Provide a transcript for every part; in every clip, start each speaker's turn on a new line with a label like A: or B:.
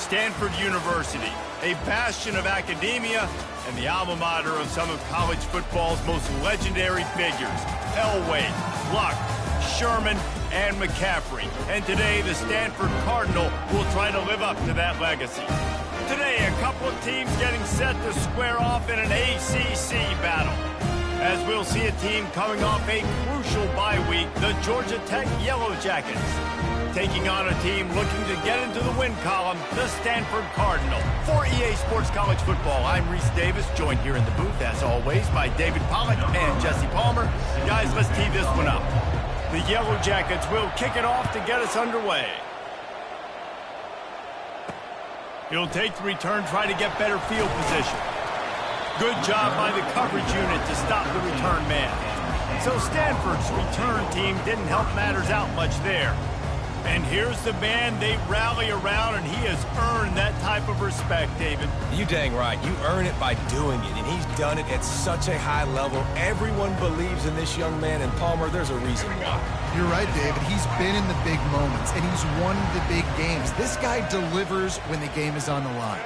A: Stanford University, a bastion of academia and the alma mater of some of college football's most legendary figures, Elway, Luck, Sherman, and McCaffrey. And today, the Stanford Cardinal will try to live up to that legacy. Today, a couple of teams getting set to square off in an ACC battle. As we'll see a team coming off a crucial bye week, the Georgia Tech Yellow Jackets, taking on a team looking to get into the win column, the Stanford Cardinal. For EA Sports College Football, I'm Reese Davis, joined here in the booth, as always, by David Pollack and Jesse Palmer. Guys, let's tee this one up. The Yellow Jackets will kick it off to get us underway. He'll take the return, try to get better field position. Good job by the coverage unit to stop the return man. So Stanford's return team didn't help matters out much there. And here's the man they rally around, and he has earned that type of respect, David.
B: You dang right. You earn it by doing it, and he's done it at such a high level. Everyone believes in this young man, and Palmer, there's a reason why.
C: You're right, David. He's been in the big moments, and he's won the big games. This guy delivers when the game is on the line.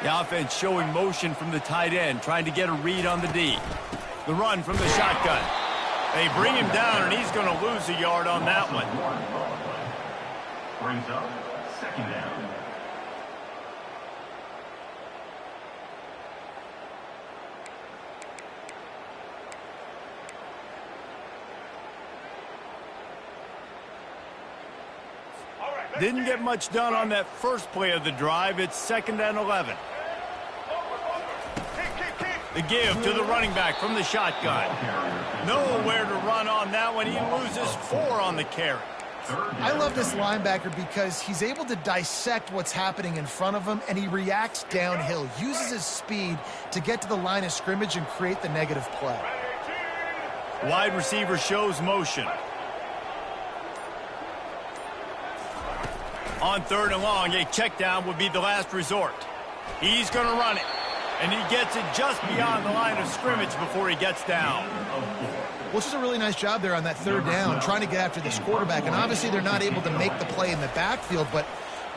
A: The offense showing motion from the tight end, trying to get a read on the D. The run from the shotgun. They bring him down, and he's going to lose a yard on that one.
D: Brings up second down.
A: Didn't get much done on that first play of the drive. It's 2nd and 11. The give to the running back from the shotgun. Nowhere to run on that one. He loses 4 on the carry.
C: I love this linebacker because he's able to dissect what's happening in front of him, and he reacts downhill, uses his speed to get to the line of scrimmage and create the negative play.
A: Wide receiver shows motion. On 3rd and long, a check down would be the last resort. He's going to run it, and he gets it just beyond the line of scrimmage before he gets down.
C: Well, this is a really nice job there on that 3rd down, trying to get after this quarterback. And obviously they're not able to make the play in the backfield, but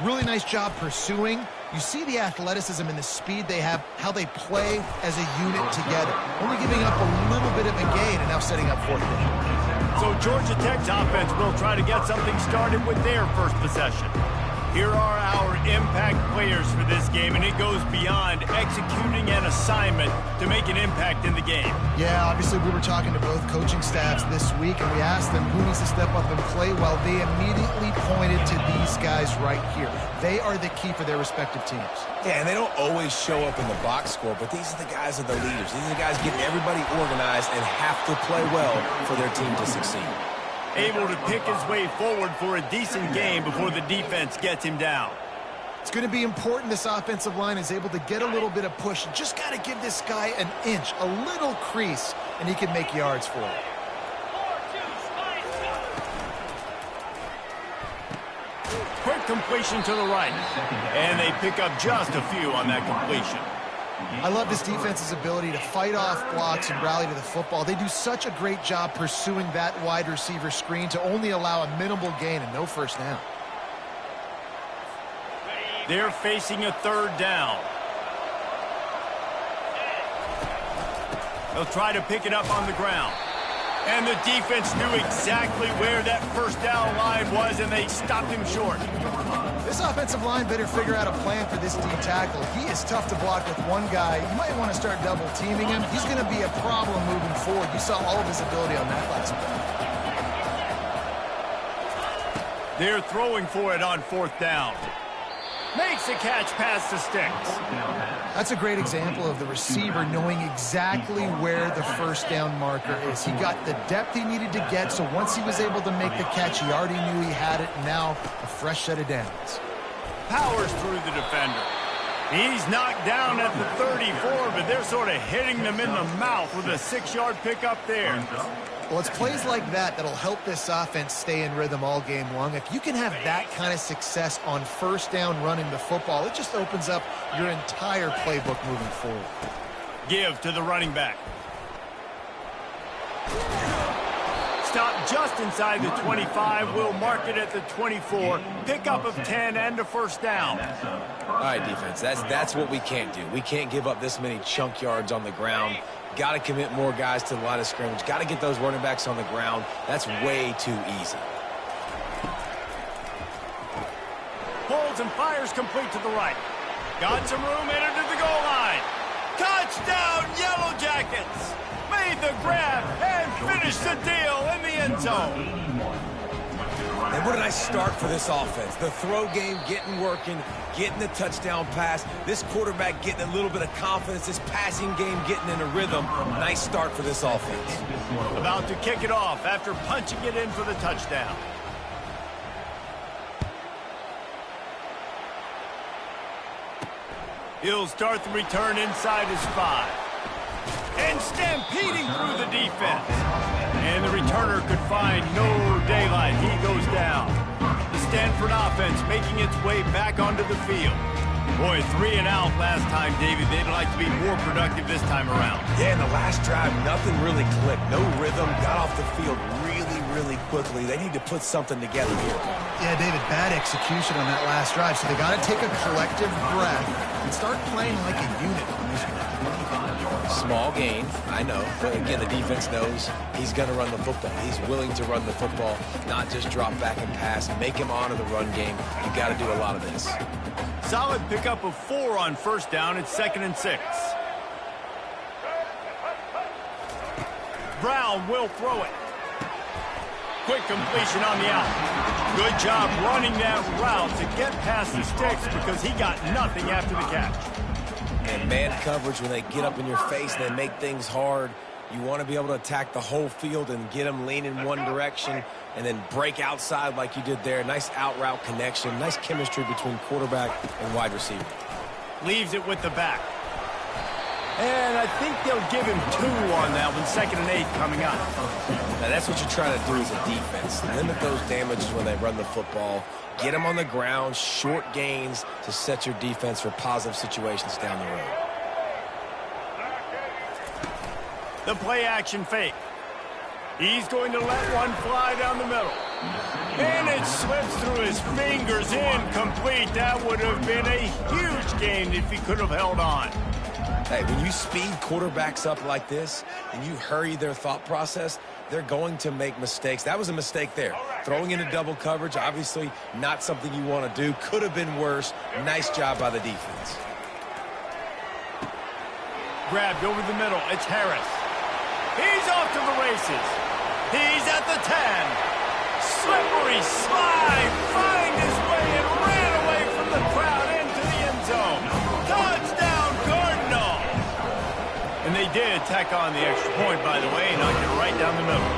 C: really nice job pursuing. You see the athleticism and the speed they have, how they play as a unit together. Only giving up a little bit of a gain and now setting up 4th down.
A: So Georgia Tech's offense will try to get something started with their first possession. Here are our impact players for this game, and it goes beyond executing an assignment to make an impact in the game.
C: Yeah, obviously we were talking to both coaching staffs this week, and we asked them who needs to step up and play well. They immediately pointed to these guys right here. They are the key for their respective teams.
B: Yeah, and they don't always show up in the box score, but these are the guys that are the leaders. These are the guys getting everybody organized and have to play well for their team to succeed.
A: Able to pick his way forward for a decent game before the defense gets him down.
C: It's going to be important this offensive line is able to get a little bit of push. You just got to give this guy an inch, a little crease, and he can make yards for it.
A: Quick completion to the right, and they pick up just a few on that completion.
C: I love this defense's ability to fight off blocks and rally to the football. They do such a great job pursuing that wide receiver screen to only allow a minimal gain and no first down.
A: They're facing a 3rd down. They'll try to pick it up on the ground. And the defense knew exactly where that first down line was, and they stopped him short.
C: This offensive line better figure out a plan for this D tackle. He is tough to block with one guy. You might want to start double teaming him. He's going to be a problem moving forward. You saw all of his ability on that last play.
A: They're throwing for it on 4th down. Makes the catch past the sticks.
C: That's a great example of the receiver knowing exactly where the first down marker is. He got the depth he needed to get, so once he was able to make the catch, he already knew he had it, and now a fresh set of downs.
A: Powers through the defender. He's knocked down at the 34, but they're sort of hitting them in the mouth with a 6-yard pickup there.
C: Well, it's plays like that that'll help this offense stay in rhythm all game long. If you can have that kind of success on first down running the football, it just opens up your entire playbook moving forward.
A: Give to the running back. stop just inside the 25. We'll mark it at the 24. Pickup of 10 and a first down.
B: All right, defense, that's what we can't do. We can't give up this many chunk yards on the ground. Got to commit more guys to the line of scrimmage. Got to get those running backs on the ground. That's way too easy.
A: Pulls and fires complete to the right. Got some room, entered to the goal line. Touchdown, Yellow Jackets! Made the grab and finished the deal in the end zone.
B: And what a nice start for this offense. The throw game getting working, getting the touchdown pass. This quarterback getting a little bit of confidence. This passing game getting in a rhythm. Nice start for this offense.
A: About to kick it off after punching it in for the touchdown. He'll start the return inside his 5. And stampeding through the defense. And the returner could find no daylight. He goes down. The Stanford offense making its way back onto the field. Boy, 3 and out last time, David. They'd like to be more productive this time around.
B: Yeah, in the last drive, nothing really clicked. No rhythm. Got off the field really quickly. They need to put something together here.
C: Yeah, David, bad execution on that last drive. So they got to take a collective breath and start playing like a unit on this one.
B: Small gain, I know. But again, the defense knows he's going to run the football. He's willing to run the football, not just drop back and pass. Make him honor the run game. You got to do a lot of this.
A: Solid pickup of 4 on first down. It's 2nd and 6. Brown will throw it. Quick completion on the out. Good job running that route to get past the sticks because he got nothing after the catch.
B: And man coverage, when they get up in your face and they make things hard, you want to be able to attack the whole field and get them leaning one direction and then break outside like you did there. Nice out route connection. Nice chemistry between quarterback and wide receiver.
A: Leaves it with the back. And I think they'll give him 2 on that one. 2nd and 8 coming up.
B: Now that's what you're trying to do as a defense. Limit those damages when they run the football. Get them on the ground, short gains to set your defense for positive situations down the road.
A: The play action fake. He's going to let one fly down the middle. And it slips through his fingers, incomplete. That would have been a huge gain if he could have held on.
B: Hey, when you speed quarterbacks up like this and you hurry their thought process, they're going to make mistakes. That was a mistake there. Throwing into double coverage, obviously not something you want to do. Could have been worse. Nice job by the defense.
A: Grabbed over the middle. It's Harris. He's off to the races. He's at the 10. Slippery slide. Find his way and ran away from the crowd into the end zone. Touchdown, Cardinal. And they did tack on the extra point, by the way, knocked it right down the middle.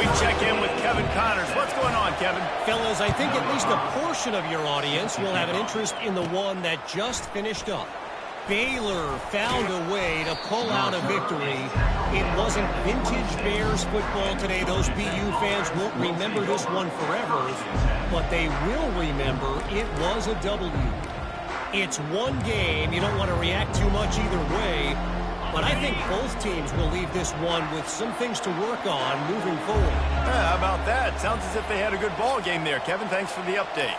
A: We check in with Kevin Connors. What's going on, Kevin?
D: Fellas, I think at least a portion of your audience will have an interest in the one that just finished up. Baylor found a way to pull out a victory. It wasn't vintage Bears football today. Those BU fans won't remember this one forever, but they will remember it was a W. It's one game. You don't want to react too much either way, but I think both teams will leave this one with some things to work on moving forward.
A: Yeah, how about that? Sounds as if they had a good ball game there. Kevin, thanks for the update.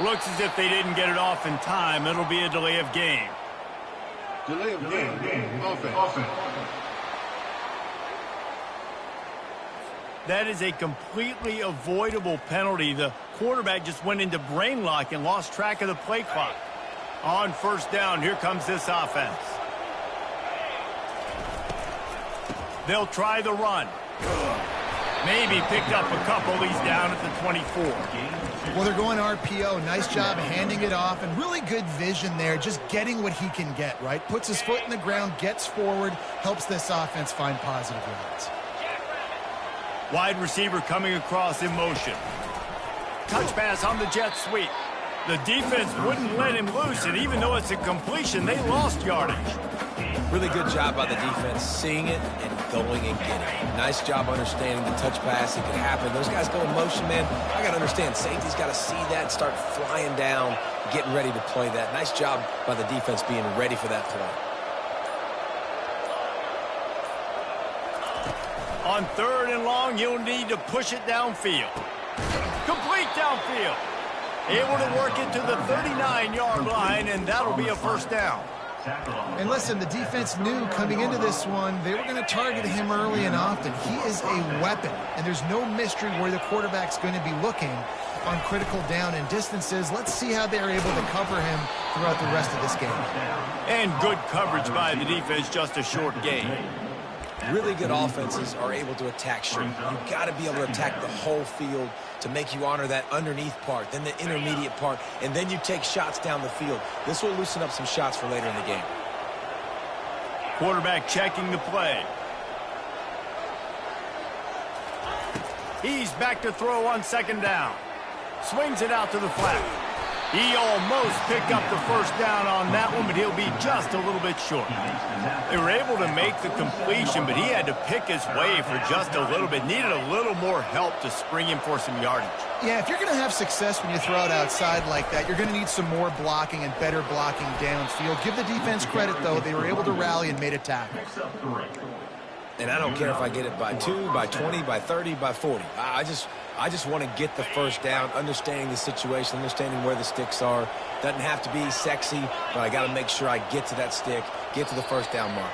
A: Looks as if they didn't get it off in time. It'll be a delay of game.
E: Delay of game. Offense.
A: That is a completely avoidable penalty. The quarterback just went into brain lock and lost track of the play clock. On first down, here comes this offense. They'll try the run. Maybe picked up a couple. He's down at the 24.
C: Well, they're going RPO. Nice job handing it off, and really good vision there, just getting what he can get, right? Puts his foot in the ground, gets forward, helps this offense find positive yards.
A: Wide receiver coming across in motion. Touch pass on the jet sweep. The defense wouldn't let him loose, and even though it's a completion, they lost yardage.
B: Really good job by the defense, seeing it and going and getting it. Nice job understanding the touch pass. It could happen. Those guys go in motion, man. I got to understand, safety's got to see that, start flying down, getting ready to play that. Nice job by the defense being ready for that play.
A: On 3rd and long, you'll need to push it downfield. Complete downfield. Able to work it to the 39-yard line, and that'll be a first down.
C: And listen, the defense knew coming into this one, they were going to target him early and often. He is a weapon, and there's no mystery where the quarterback's going to be looking on critical down and distances. Let's see how they're able to cover him throughout the rest of this game.
A: And good coverage by the defense, just a short gain.
B: Really good offenses are able to attack short. You've got to be able to attack the whole field to make you honor that underneath part, then the intermediate part, and then you take shots down the field. This will loosen up some shots for later in the game.
A: Quarterback checking the play. He's back to throw on 2nd down. Swings it out to the flat. He almost picked up the first down on that one, but he'll be just a little bit short. They were able to make the completion, but he had to pick his way for just a little bit. Needed a little more help to spring him for some yardage.
C: Yeah, if you're going to have success when you throw it outside like that, you're going to need some more blocking and better blocking downfield. Give the defense credit, though. They were able to rally and made a tackle.
B: And I don't care if I get it by 2, by 20, by 30, by 40. I just want to get the first down, understanding the situation, understanding where the sticks are. Doesn't have to be sexy, but I got to make sure I get to that stick, get to the first down mark.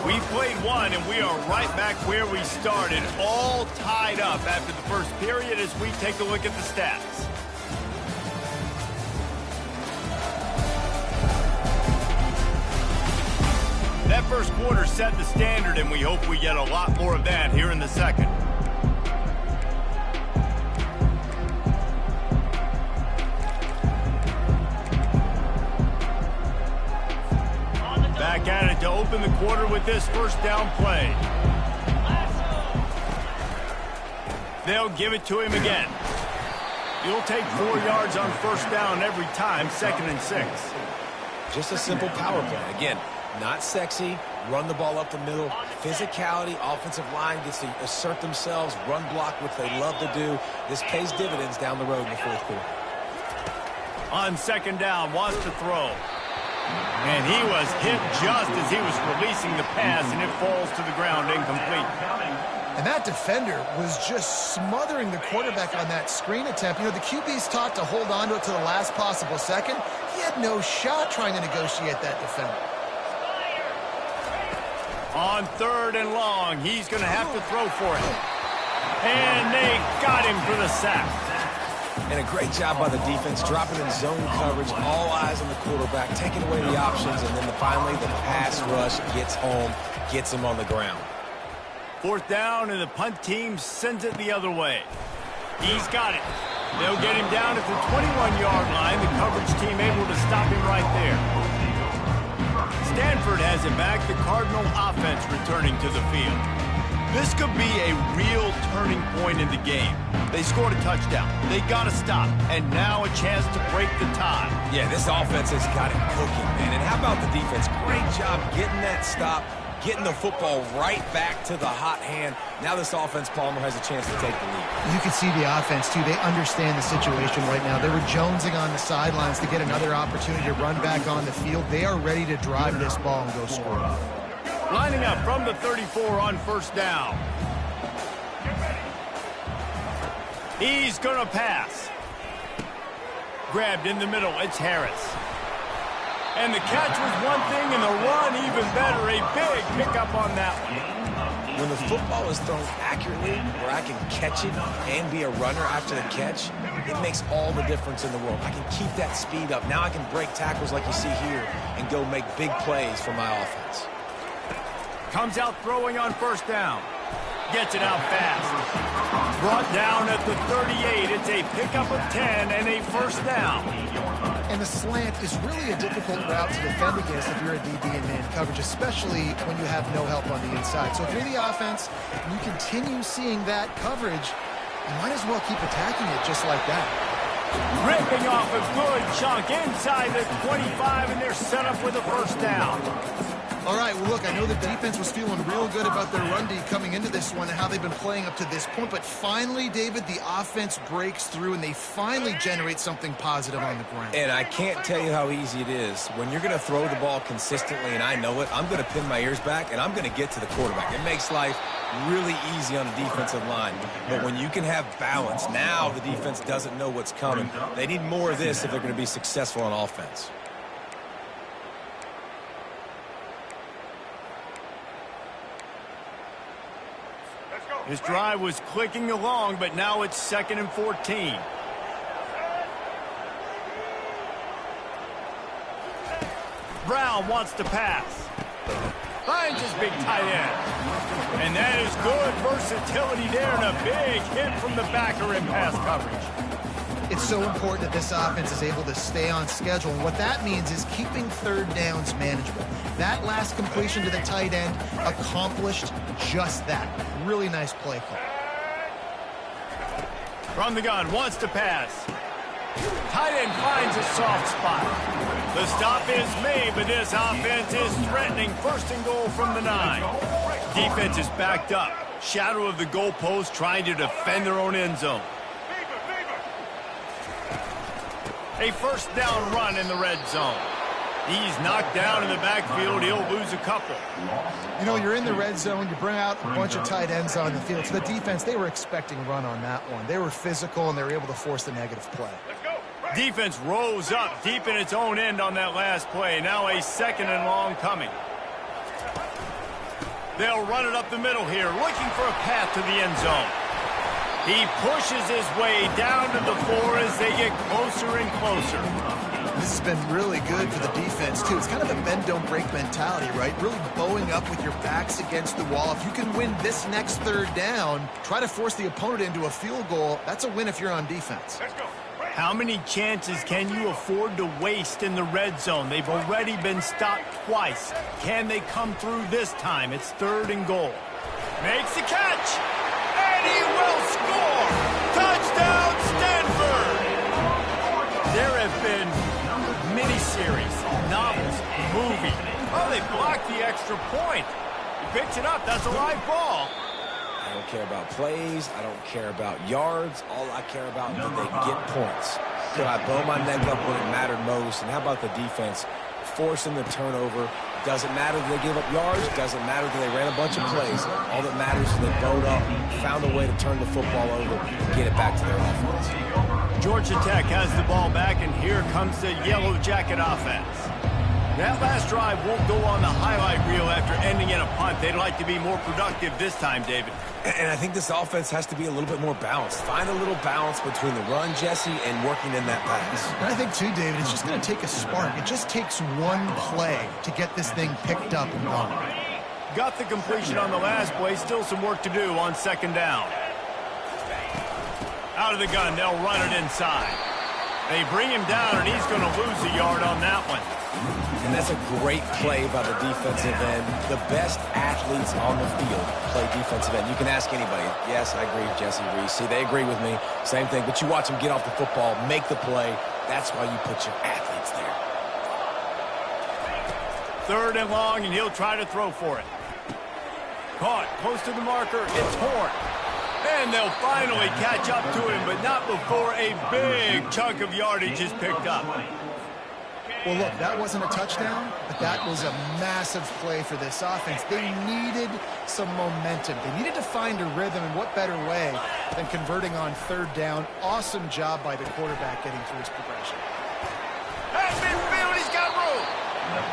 A: We played one, and we are right back where we started, all tied up after the first period as we take a look at the stats. That first quarter set the standard, and we hope we get a lot more of that here in the second. Back at it to open the quarter with this first down play. They'll give it to him again. He'll take 4 yards on first down every time, 2nd and 6.
B: Just a simple power play. Again, not sexy, run the ball up the middle, physicality, offensive line gets to assert themselves, run block, which they love to do. This pays dividends down the road in the 4th quarter.
A: On 2nd down, wants to throw. And he was hit just as he was releasing the pass, and it falls to the ground incomplete.
C: And that defender was just smothering the quarterback on that screen attempt. You know, the QB's taught to hold on to it to the last possible second. He had no shot trying to negotiate that defender.
A: On 3rd and long, he's going to have to throw for it. And they got him for the sack.
B: And a great job by the defense, dropping in zone coverage, all eyes on the quarterback, taking away the options, and then finally the pass rush gets home, gets him on the ground.
A: 4th down, and the punt team sends it the other way. He's got it. They'll get him down at the 21-yard line. The coverage team able to stop him right there. Stanford has it back. The Cardinal offense returning to the field. This could be a real turning point in the game. They scored a touchdown. They got to stop. And now a chance to break the tie.
B: Yeah, this offense has got it cooking, man. And how about the defense? Great job getting that stop, getting the football right back to the hot hand. Now this offense, Palmer, has a chance to take the lead.
C: You can see the offense, too. They understand the situation right now. They were jonesing on the sidelines to get another opportunity to run back on the field. They are ready to drive this ball and go score.
A: Lining up from the 34 on 1st down. He's going to pass. Grabbed in the middle. It's Harris. And the catch was one thing, and the run even better. A big pickup on that one.
B: When the football is thrown accurately, where I can catch it and be a runner after the catch, it makes all the difference in the world. I can keep that speed up. Now I can break tackles like you see here and go make big plays for my offense.
A: Comes out throwing on 1st down. Gets it out fast. Brought down at the 38. It's a pickup of 10 and a 1st down.
C: And the slant is really a difficult route to defend against if you're a DB in man coverage, especially when you have no help on the inside. So if you're the offense and you continue seeing that coverage, you might as well keep attacking it just like that.
A: Ripping off a good chunk inside the 25, and they're set up with a 1st down.
C: All right, well, look, I know the defense was feeling real good about their run D coming into this one and how they've been playing up to this point, but finally, David, the offense breaks through and they finally generate something positive on the ground.
B: And I can't tell you how easy it is. When you're going to throw the ball consistently, and I know it, I'm going to pin my ears back, and I'm going to get to the quarterback. It makes life really easy on the defensive line. But when you can have balance, now the defense doesn't know what's coming. They need more of this if they're going to be successful on offense.
A: This drive was clicking along, but now it's 2nd and 14. Brown wants to pass. Finds his big tight end. And that is good versatility there and a big hit from the backer in pass coverage.
C: It's so important that this offense is able to stay on schedule. And what that means is keeping third downs manageable. That last completion to the tight end accomplished just that. Really nice play call.
A: From the gun, wants to pass. Tight end finds a soft spot. The stop is made, but this offense is threatening 1st and goal from the 9. Defense is backed up. Shadow of the goalpost trying to defend their own end zone. A 1st down run in the red zone. He's knocked down in the backfield. He'll lose a couple.
C: You know, you're in the red zone. You bring out a bunch of tight ends on the field. So the defense, they were expecting run on that one. They were physical, and they were able to force the negative play.
A: Defense rose up deep in its own end on that last play. Now a 2nd and long coming. They'll run it up the middle here, looking for a path to the end zone. He pushes his way down to the 4 as they get closer and closer.
C: This has been really good for the defense, too. It's kind of a bend-don't-break mentality, right? Really bowing up with your backs against the wall. If you can win this next 3rd down, try to force the opponent into a field goal. That's a win if you're on defense.
E: Let's go.
A: How many chances can you afford to waste in the red zone? They've already been stopped twice. Can they come through this time? It's 3rd and goal. Makes the catch, and he will score! Touchdown, Stanford! There have been miniseries, novels, movie. Oh, they blocked the extra point. He picks it up. That's a live ball.
B: I don't care about plays. I don't care about yards. All I care about is that they get points. Could I bow my neck up when it mattered most? And how about the defense forcing the turnover? Doesn't matter if they give up yards. Doesn't matter if they ran a bunch of plays. All that matters is they bowed up, found a way to turn the football over, and get it back to their offense.
A: Georgia Tech has the ball back, and here comes the Yellow Jacket offense. That last drive won't go on the highlight reel after ending in a punt. They'd like to be more productive this time, David.
B: And I think this offense has to be a little bit more balanced. Find a little balance between the run, Jesse, and working in that pass.
C: And I think, too, David, it's just going to take a spark. It just takes one play to get this thing picked up and gone.
A: Got the completion on the last play. Still some work to do on 2nd down. Out of the gun, they'll run it inside. They bring him down, and he's going to lose a yard on that one.
B: And that's a great play by the defensive end. The best athletes on the field play defensive end. You can ask anybody. Yes, I agree with Jesse Reese. See, they agree with me. Same thing. But you watch them get off the football, make the play. That's why you put your athletes there.
A: 3rd and long, and he'll try to throw for it. Caught close to the marker. It's Horn. And they'll finally catch up to him, but not before a big chunk of yardage is picked up.
C: Well, look, that wasn't a touchdown, but that was a massive play for this offense. They needed some momentum. They needed to find a rhythm, and what better way than converting on 3rd down. Awesome job by the quarterback getting through his progression.
A: At midfield, he's got room.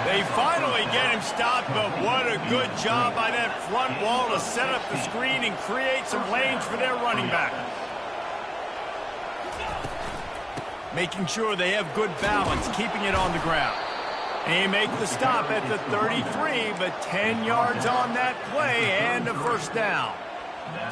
A: They finally get him stopped, but what a good job by that front wall to set up the screen and create some lanes for their running back. Making sure they have good balance, keeping it on the ground. They make the stop at the 33, but 10 yards on that play and a 1st down.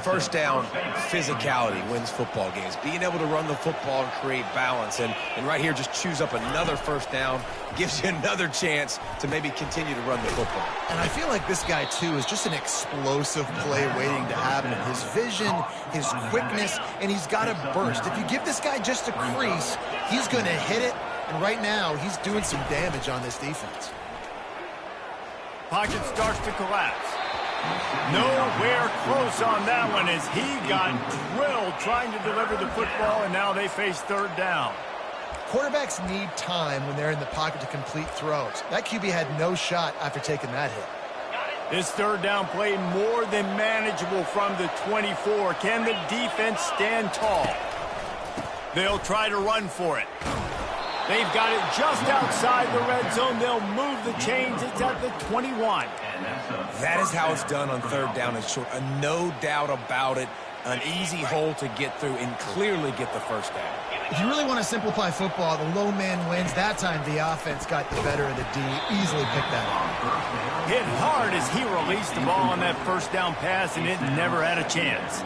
B: 1st down, physicality wins football games. Being able to run the football and create balance. And right here, just choose up another 1st down. Gives you another chance to maybe continue to run the football.
C: And I feel like this guy, too, is just an explosive play waiting to happen. His vision, his quickness, and he's got a burst. If you give this guy just a crease, he's going to hit it. And right now, he's doing some damage on this defense.
A: Pocket starts to collapse. Nowhere close on that one as he got drilled trying to deliver the football, and now they face third down.
C: Quarterbacks need time when they're in the pocket to complete throws. That QB had no shot after taking that hit.
A: This third down play more than manageable from the 24. Can the defense stand tall? They'll try to run for it. They've got it just outside the red zone. They'll move the chains. It's at the 21.
B: That is how it's done on third down and short. No doubt about it. An easy hole to get through and clearly get the first down.
C: If you really want to simplify football, the low man wins. That time the offense got the better of the D. Easily picked that up.
A: Hit hard as he released the ball on that first down pass, and it never had a chance.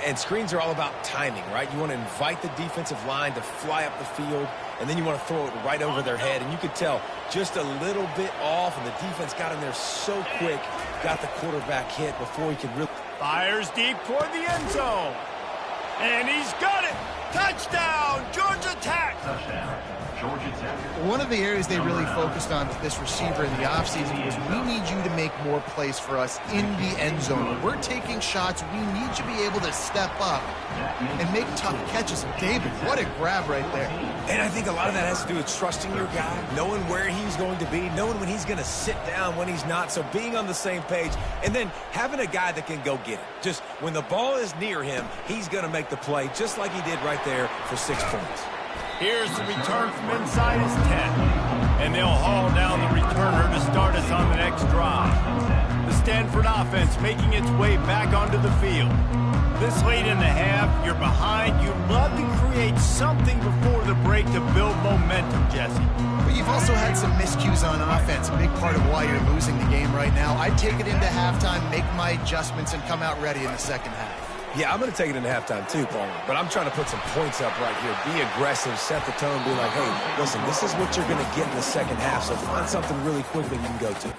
B: And screens are all about timing, right? You want to invite the defensive line to fly up the field, and then you want to throw it right over their head. And you could tell just a little bit off, and the defense got in there so quick, got the quarterback hit before he could really...
A: Fires deep toward the end zone. And he's got it. Touchdown, Georgia Tech.
E: Touchdown, Georgia Tech.
C: One of the areas they really focused on with this receiver in the offseason was we need you to make more plays for us in the end zone. When we're taking shots, we need you to be able to step up and make tough catches. David, what a grab right there.
B: And I think a lot of that has to do with trusting your guy, knowing where he's going to be, knowing when he's going to sit down, when he's not. So being on the same page, and then having a guy that can go get it. Just when the ball is near him, he's going to make the play, just like he did right there for 6 points.
A: Here's the return from inside his 10. And they'll haul down the returner to start us on the next drive. The Stanford offense making its way back onto the field. This late in the half, you're behind. You'd love to create something before the break to build momentum, Jesse.
C: But you've also had some miscues on offense, a big part of why you're losing the game right now. I'd take it into halftime, make my adjustments, and come out ready in the second half.
B: Yeah, I'm going to take it into halftime too, Paul. But I'm trying to put some points up right here. Be aggressive, set the tone, be like, hey, listen, this is what you're going to get in the second half, so find something really quick that you can go to.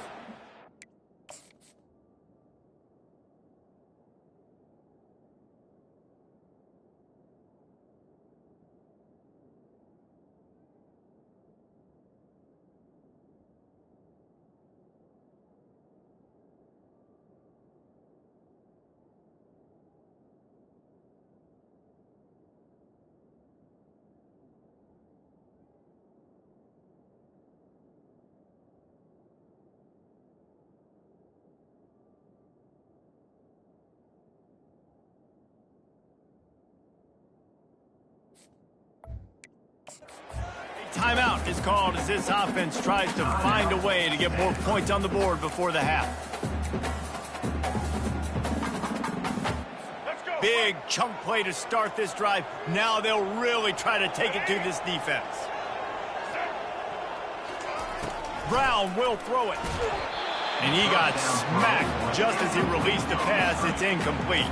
A: Timeout is called as this offense tries to find a way to get more points on the board before the half. Big chunk play to start this drive. Now they'll really try to take it to this defense. Brown will throw it. And he got smacked just as he released the pass. It's incomplete.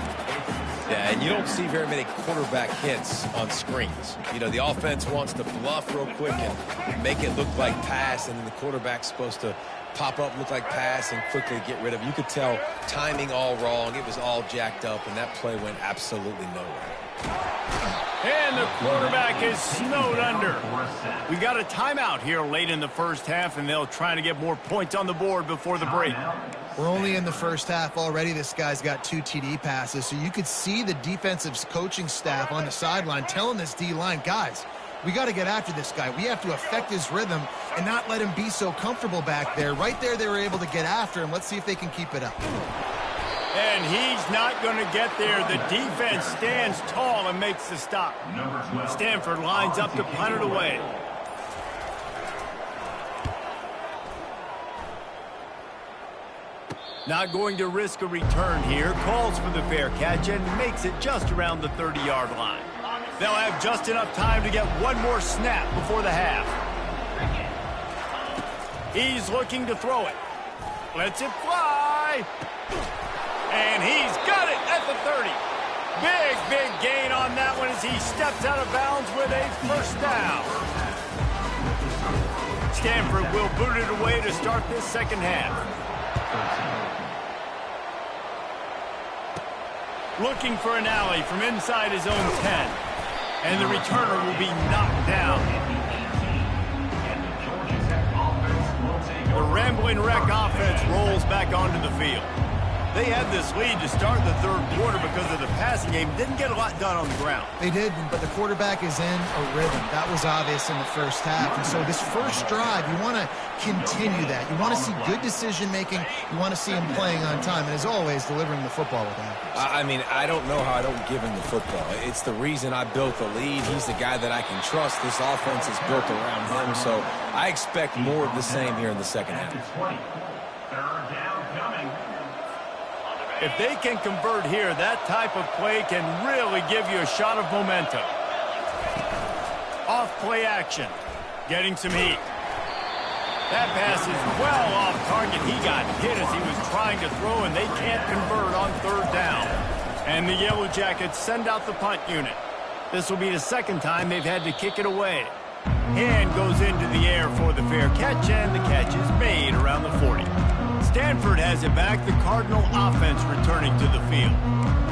B: Yeah, and you don't see very many quarterback hits on screens. You know, the offense wants to bluff real quick and make it look like pass, and then the quarterback's supposed to pop up, look like pass, and quickly get rid of it. You could tell timing all wrong. It was all jacked up, and that play went absolutely nowhere.
A: And the quarterback is snowed under. We got a timeout here late in the first half, and they'll try to get more points on the board before the break.
C: We're only in the first half already. This guy's got 2 TD passes, so you could see the defensive coaching staff on the sideline telling this D-line, guys, we got to get after this guy. We have to affect his rhythm and not let him be so comfortable back there. Right there, they were able to get after him. Let's see if they can keep it up.
A: And he's not going to get there. The defense stands tall and makes the stop. Stanford lines up to punt it away. Not going to risk a return here. Calls for the fair catch and makes it just around the 30-yard line. They'll have just enough time to get one more snap before the half. He's looking to throw it. Lets it fly. And he's got it at the 30. Big gain on that one as he steps out of bounds with a first down. Stanford will boot it away to start this second half. Looking for an alley from inside his own 10. And the returner will be knocked down.
E: And the Georgia Tech offense will take
A: The Rambling Wreck offense rolls back onto the field. They had this lead to start the third quarter because of the passing game. Didn't get a lot done on the ground.
C: They did, but the quarterback is in a rhythm. That was obvious in the first half. And so this first drive, you want to continue that. You want to see good decision-making. You want to see him playing on time. And as always, delivering the football with accuracy.
B: I mean, I don't know how I don't give him the football. It's the reason I built the lead. He's the guy that I can trust. This offense is built around him. So I expect more of the same here in the second half.
E: Third down coming.
A: If they can convert here, that type of play can really give you a shot of momentum. Off play action. Getting some heat. That pass is well off target. He got hit as he was trying to throw, and they can't convert on third down. And the Yellow Jackets send out the punt unit. This will be the second time they've had to kick it away. Hand goes into the air for the fair catch, and the catch is made around the 40. Stanford has it back, the Cardinal offense returning to the field.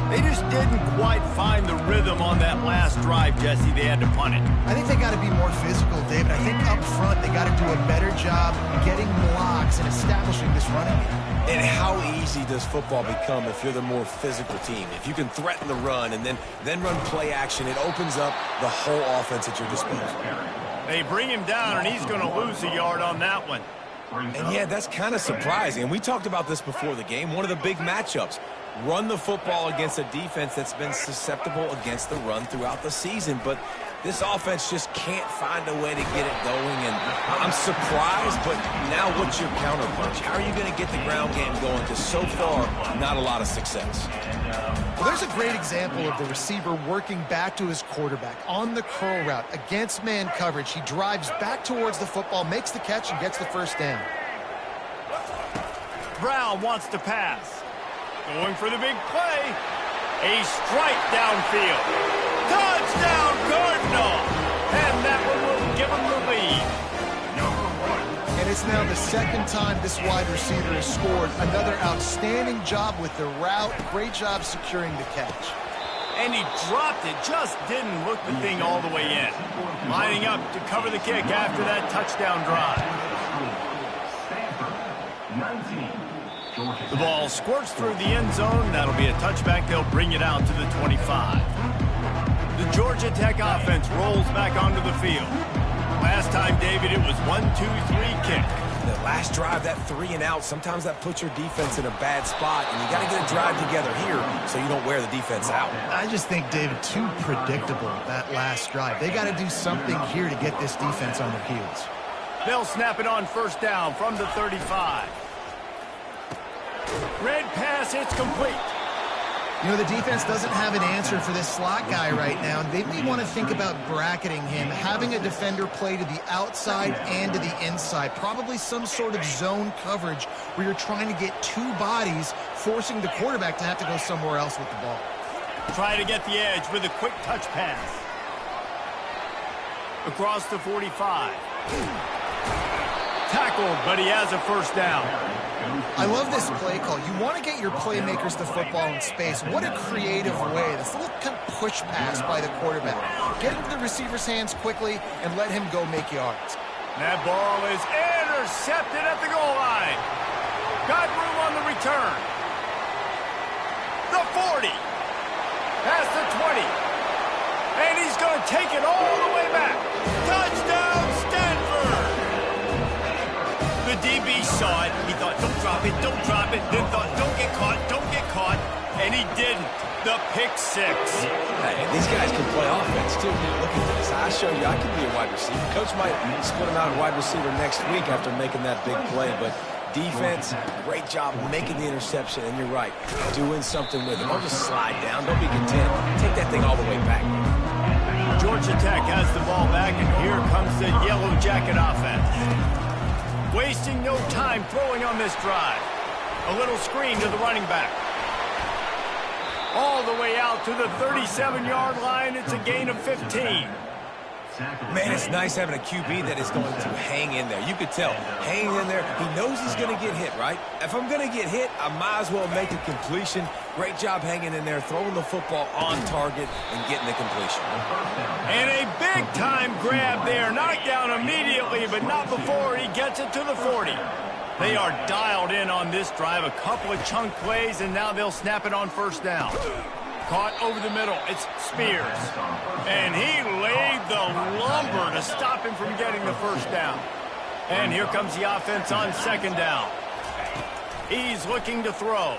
A: They just didn't quite find the rhythm on that last drive, Jesse. They had to punt it.
C: I think they got to be more physical, David. I think up front they got to do a better job getting blocks and establishing this running game.
B: And how easy does football become if you're the more physical team? If you can threaten the run and then run play action, it opens up the whole offense at your disposal.
A: They bring him down, and he's going to lose a yard on that one.
B: And yeah, that's kind of surprising. And we talked about this before the game. One of the big matchups. Run the football against a defense that's been susceptible against the run throughout the season. But this offense just can't find a way to get it going. And I'm surprised, but now what's your counterpunch? How are you going to get the ground game going? Because so far, not a lot of success.
C: Well, there's a great example of the receiver working back to his quarterback on the curl route against man coverage. He drives back towards the football, makes the catch, and gets the first down.
A: Brown wants to pass. Going for the big play. A strike downfield. Touchdown, Cardinal! And that one will give him the lead.
C: And it's now the second time this wide receiver has scored. Another outstanding job with the route. Great job securing the catch.
A: And he dropped it. Just didn't look the thing all the way in. Lining up to cover the kick after that touchdown drive.
E: Stanford, 19.
A: The ball squirts through the end zone. That'll be a touchback. They'll bring it out to the 25. The Georgia Tech offense rolls back onto the field. Last time, David, it was 1-2-3 kick.
B: The last drive, that 3 and out, sometimes that puts your defense in a bad spot, and you got to get a drive together here so you don't wear the defense out.
C: I just think, David, too predictable, that last drive. They got to do something here to get this defense on their heels.
A: They'll snap it on first down from the 35. Red pass, it's complete.
C: You know, the defense doesn't have an answer for this slot guy right now. They may want to think about bracketing him, having a defender play to the outside and to the inside. Probably some sort of zone coverage where you're trying to get two bodies, forcing the quarterback to have to go somewhere else with the ball.
A: Try to get the edge with a quick touch pass. Across the 45. Tackled, but he has a first down.
C: I love this play call. You want to get your playmakers the football in space. What a creative way. This little kind of push pass by the quarterback. Get into the receiver's hands quickly and let him go make yards.
A: That ball is intercepted at the goal line. Got room on the return. The 40. Past the 20. And he's going to take it all the way back. Touchdown, Stanford! The DB saw it. He thought, don't drop it, don't drop it. Then thought, don't get caught, don't get caught. And he didn't. The pick six.
B: Hey, these guys can play offense, too. Look at this. I show you I can be a wide receiver. Coach might split him out in wide receiver next week after making that big play. But defense, great job making the interception. And you're right, doing something with it. Don't just slide down. Don't be content. Take that thing all the way back.
A: Georgia Tech has the ball back, and here comes the Yellow Jacket offense. Wasting no time throwing on this drive. A little screen to the running back. All the way out to the 37-yard line. It's a gain of 15.
B: Man, it's nice having a QB that is going to hang in there. You could tell, hanging in there, he knows he's going to get hit, right? If I'm going to get hit, I might as well make a completion. Great job hanging in there, throwing the football on target and getting the completion.
A: And a big-time grab there. Knocked down immediately, but not before he gets it to the 40. They are dialed in on this drive. A couple of chunk plays, and now they'll snap it on first down. Caught over the middle. It's Spears. And he laid the lumber to stop him from getting the first down. And here comes the offense on second down. He's looking to throw.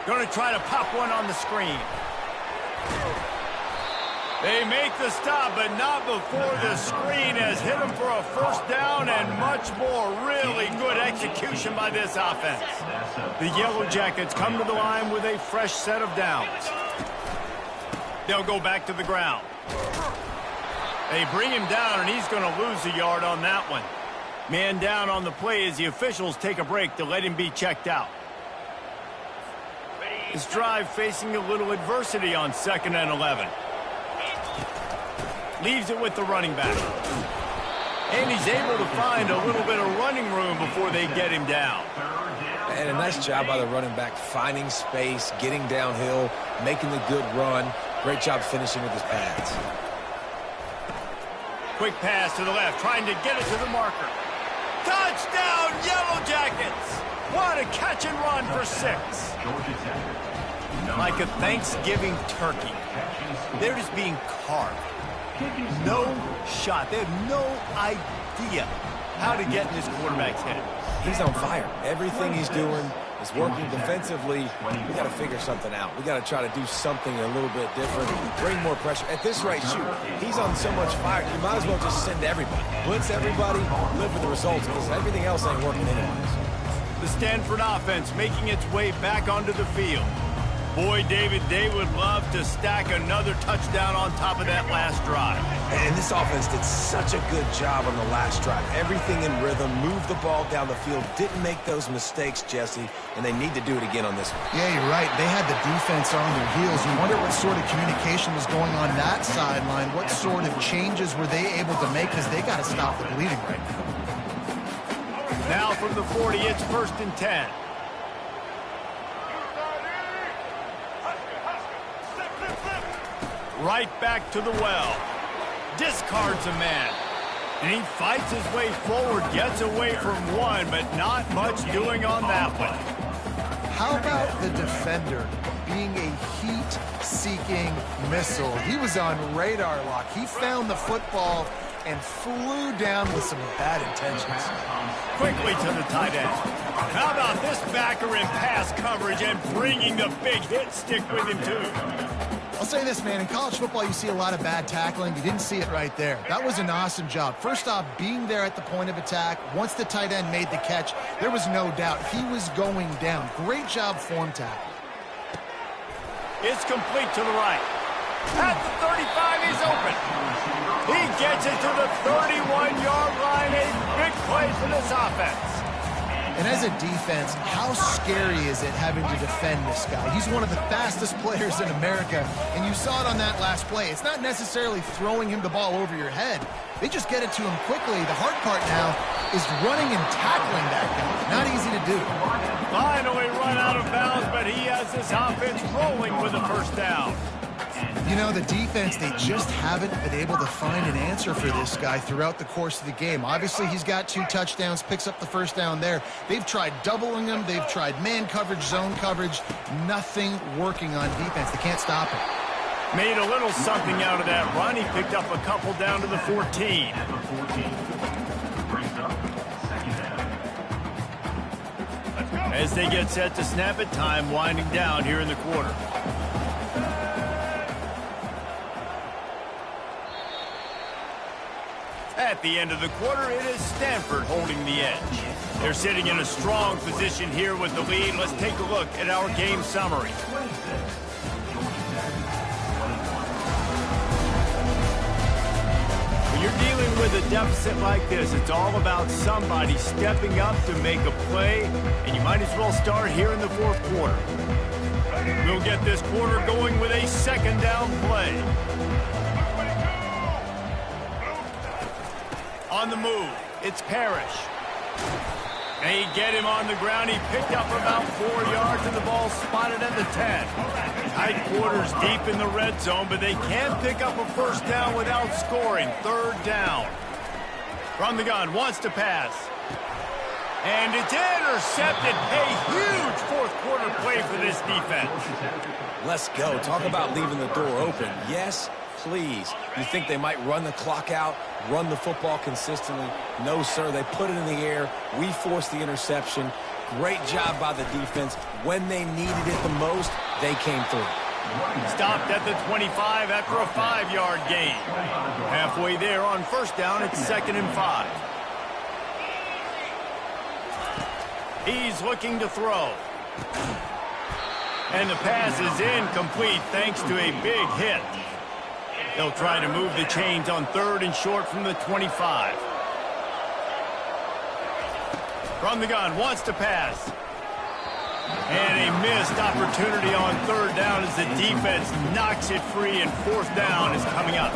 A: Going to try to pop one on the screen. They make the stop, but not before the screen has hit him for a first down and much more. Really good execution by this offense. The Yellow Jackets come to the line with a fresh set of downs. They'll go back to the ground. They bring him down, and he's going to lose a yard on that one. Man down on the play as the officials take a break to let him be checked out. This drive facing a little adversity on 2nd and 11. Leaves it with the running back. And he's able to find a little bit of running room before they get him down.
B: And a nice job by the running back, finding space, getting downhill, making the good run. Great job finishing with his pads.
A: Quick pass to the left, trying to get it to the marker. Touchdown, Yellow Jackets! What a catch and run for 6. Like a Thanksgiving turkey. They're just being carved. No shot. They have no idea how to get in this quarterback's head.
B: He's on fire. Everything he's doing is working defensively. We got to figure something out. We got to try to do something a little bit different. Bring more pressure. At this rate, shoot. He's on so much fire. You might as well just send everybody. Blitz everybody. Live with the results because everything else ain't working anyways.
A: The Stanford offense making its way back onto the field. Boy, David, they would love to stack another touchdown on top of that last drive.
B: And this offense did such a good job on the last drive. Everything in rhythm, moved the ball down the field, didn't make those mistakes, Jesse, and they need to do it again on this one.
C: Yeah, you're right. They had the defense on their heels. You wonder what sort of communication was going on that sideline. What sort of changes were they able to make because they got to stop the bleeding right now.
A: Now from the 40, it's 1st and 10. Right back to the well. Discards a man. And he fights his way forward, gets away from one, but not much doing on that one.
C: How about the defender being a heat-seeking missile? He was on radar lock. He found the football and flew down with some bad intentions.
A: Quickly to the tight end. How about this backer in pass coverage and bringing the big hit stick with him, too?
C: I'll say this, man. In college football, you see a lot of bad tackling. You didn't see it right there. That was an awesome job. First off, being there at the point of attack. Once the tight end made the catch, there was no doubt he was going down. Great job form tackle.
A: It's complete to the right. At the 35, he's open. He gets it to the 31-yard line. A big play for this offense.
C: And as a defense, how scary is it having to defend this guy? He's one of the fastest players in America, and you saw it on that last play. It's not necessarily throwing him the ball over your head. They just get it to him quickly. The hard part now is running and tackling that guy. Not easy to do.
A: Finally run out of bounds, but he has this offense rolling with a first down.
C: You know, the defense, they just haven't been able to find an answer for this guy throughout the course of the game. Obviously, he's got 2 touchdowns, picks up the first down there. They've tried doubling him. They've tried man coverage, zone coverage. Nothing working on defense. They can't stop him.
A: Made a little something out of that run. He picked up a couple down to the 14. As they get set to snap it, time winding down here in the quarter. At the end of the quarter, it is Stanford holding the edge. They're sitting in a strong position here with the lead. Let's take a look at our game summary. When you're dealing with a deficit like this, it's all about somebody stepping up to make a play, and you might as well start here in the 4th quarter. We'll get this quarter going with a 2nd down play. On the move, it's Parrish. They get him on the ground. He picked up about 4 yards, and the ball spotted at the 10. Tight quarters deep in the red zone, but they can't pick up a first down without scoring. 3rd down. From the gun, wants to pass. And it's intercepted. A huge fourth quarter play for this defense.
B: Let's go. Talk about leaving the door open. Yes, please. You think they might run the clock out, run the football consistently? No, sir. They put it in the air. We forced the interception. Great job by the defense. When they needed it the most, they came through.
A: Stopped at the 25 after a 5-yard gain. Halfway there on first down, it's 2nd and 5. He's looking to throw. And the pass is incomplete thanks to a big hit. They'll try to move the chains on 3rd and short from the 25. From the gun, wants to pass. And a missed opportunity on 3rd down as the defense knocks it free, and 4th down is coming up.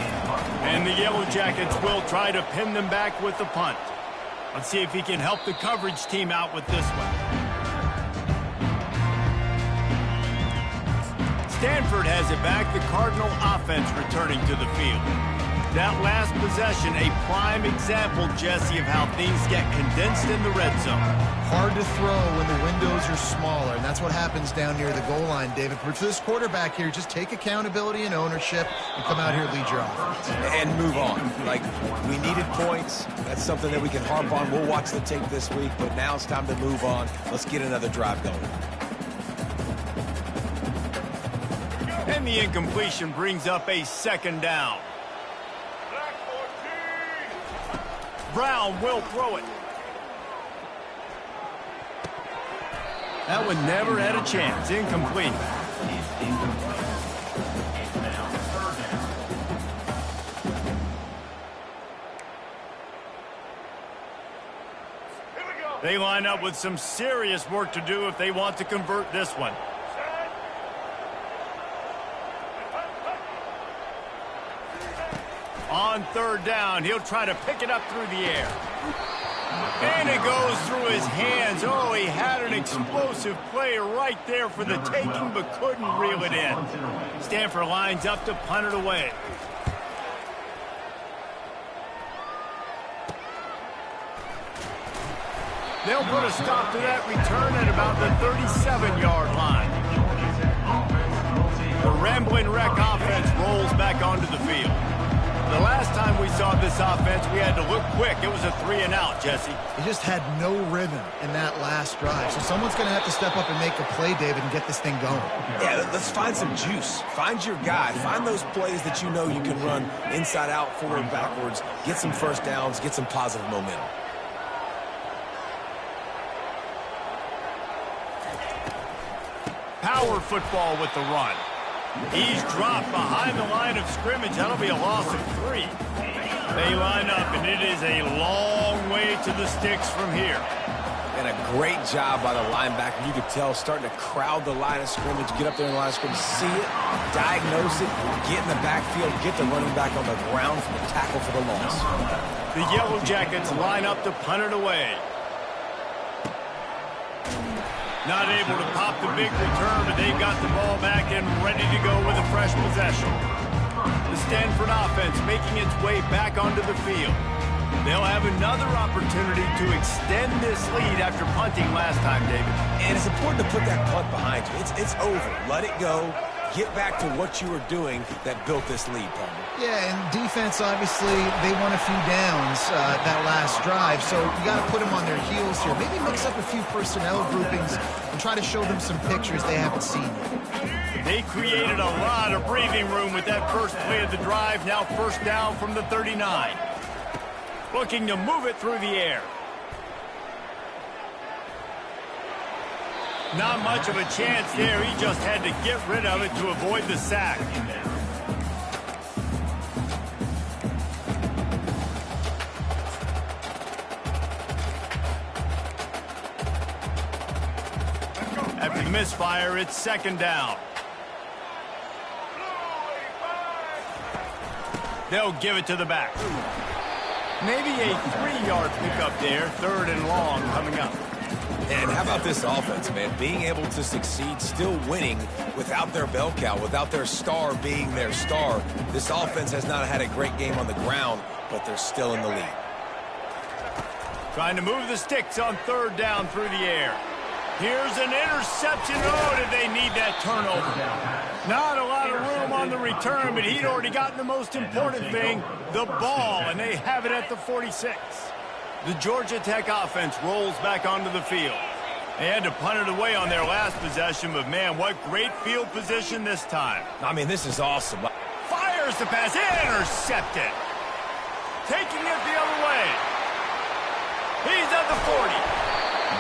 A: And the Yellow Jackets will try to pin them back with the punt. Let's see if he can help the coverage team out with this one. Stanford has it back, the Cardinal offense returning to the field. That last possession, a prime example, Jesse, of how things get condensed in the red zone.
C: Hard to throw when the windows are smaller, and that's what happens down near the goal line, David. But for this quarterback here, just take accountability and ownership and come out here and lead your offense.
B: And move on. Like, we needed points. That's something that we can harp on. We'll watch the tape this week, but now it's time to move on. Let's get another drive going.
A: And the incompletion brings up a 2nd down. Brown will throw it. That one never had a chance. Incomplete. They line up with some serious work to do if they want to convert this one. On 3rd down, he'll try to pick it up through the air. And it goes through his hands. Oh, he had an explosive play right there for the taking, but couldn't reel it in. Stanford lines up to punt it away. They'll put a stop to that return at about the 37-yard line. The rambling wreck offense rolls back onto the field. The last time we saw this offense, we had to look quick. It was a 3-and-out, Jesse.
C: He just had no rhythm in that last drive. So someone's going to have to step up and make a play, David, and get this thing going.
B: Yeah, let's find some juice. Find your guy. Find those plays that you know you can run inside out, forward, backwards. Get some first downs. Get some positive momentum.
A: Power football with the run. He's dropped behind the line of scrimmage. That'll be a loss of 3. They line up, and it is a long way to the sticks from here.
B: And a great job by the linebacker. You could tell starting to crowd the line of scrimmage, get up there in the line of scrimmage, see it, diagnose it, get in the backfield, get the running back on the ground for the tackle for the loss.
A: The Yellow Jackets line up to punt it away. Not able to pop the big return, but they've got the ball back and ready to go with a fresh possession. The Stanford offense making its way back onto the field. They'll have another opportunity to extend this lead after punting last time, David.
B: And it's important to put that punt behind you. It's over. Let it go. Get back to what you were doing that built this lead, partner.
C: Yeah, and defense, obviously, they won a few downs that last drive, so you got to put them on their heels here. Maybe mix up a few personnel groupings and try to show them some pictures they haven't seen yet.
A: They created a lot of breathing room with that first play of the drive. Now 1st down from the 39. Looking to move it through the air. Not much of a chance there. He just had to get rid of it to avoid the sack. After the misfire, it's 2nd down. They'll give it to the back. Maybe a 3-yard pickup there. 3rd and long coming up.
B: And how about this offense, man? Being able to succeed, still winning without their bell cow, without their star being their star. This offense has not had a great game on the ground, but they're still in the lead.
A: Trying to move the sticks on third down through the air. Here's an interception. Oh, did they need that turnover? Not a lot of room on the return, but he'd already gotten the most important thing, the ball, and they have it at the 46. The Georgia Tech offense rolls back onto the field. They had to punt it away on their last possession, but man, what great field position this time.
B: I mean, this is awesome.
A: Fires the pass, intercepted. Taking it the other way. He's at the 40.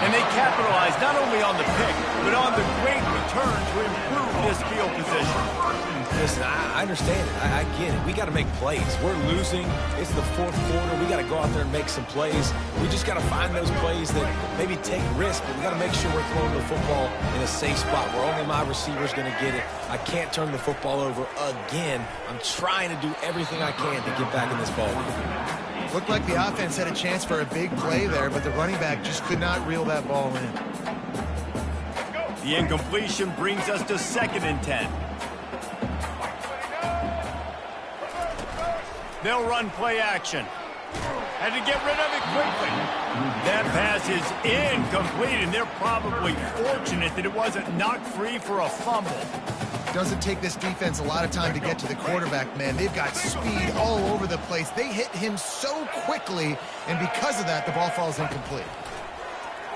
A: And they capitalize not only on the pick, but on the great return to improve this field position.
B: Listen, I understand it. I get it. We got to make plays. We're losing. It's the fourth quarter. We got to go out there and make some plays. We just got to find those plays that maybe take risks, but we got to make sure we're throwing the football in a safe spot where only my receiver's going to get it. I can't turn the football over again. I'm trying to do everything I can to get back in this ball game.
C: Looked like the offense had a chance for a big play there, but the running back just could not reel that ball in.
A: The incompletion brings us to 2nd and 10. They'll run play action. Had to get rid of it quickly. That pass is incomplete, and they're probably fortunate that it wasn't knocked free for a fumble.
C: Doesn't take this defense a lot of time to get to the quarterback, man. They've got speed all over the place. They hit him so quickly, and because of that, the ball falls incomplete.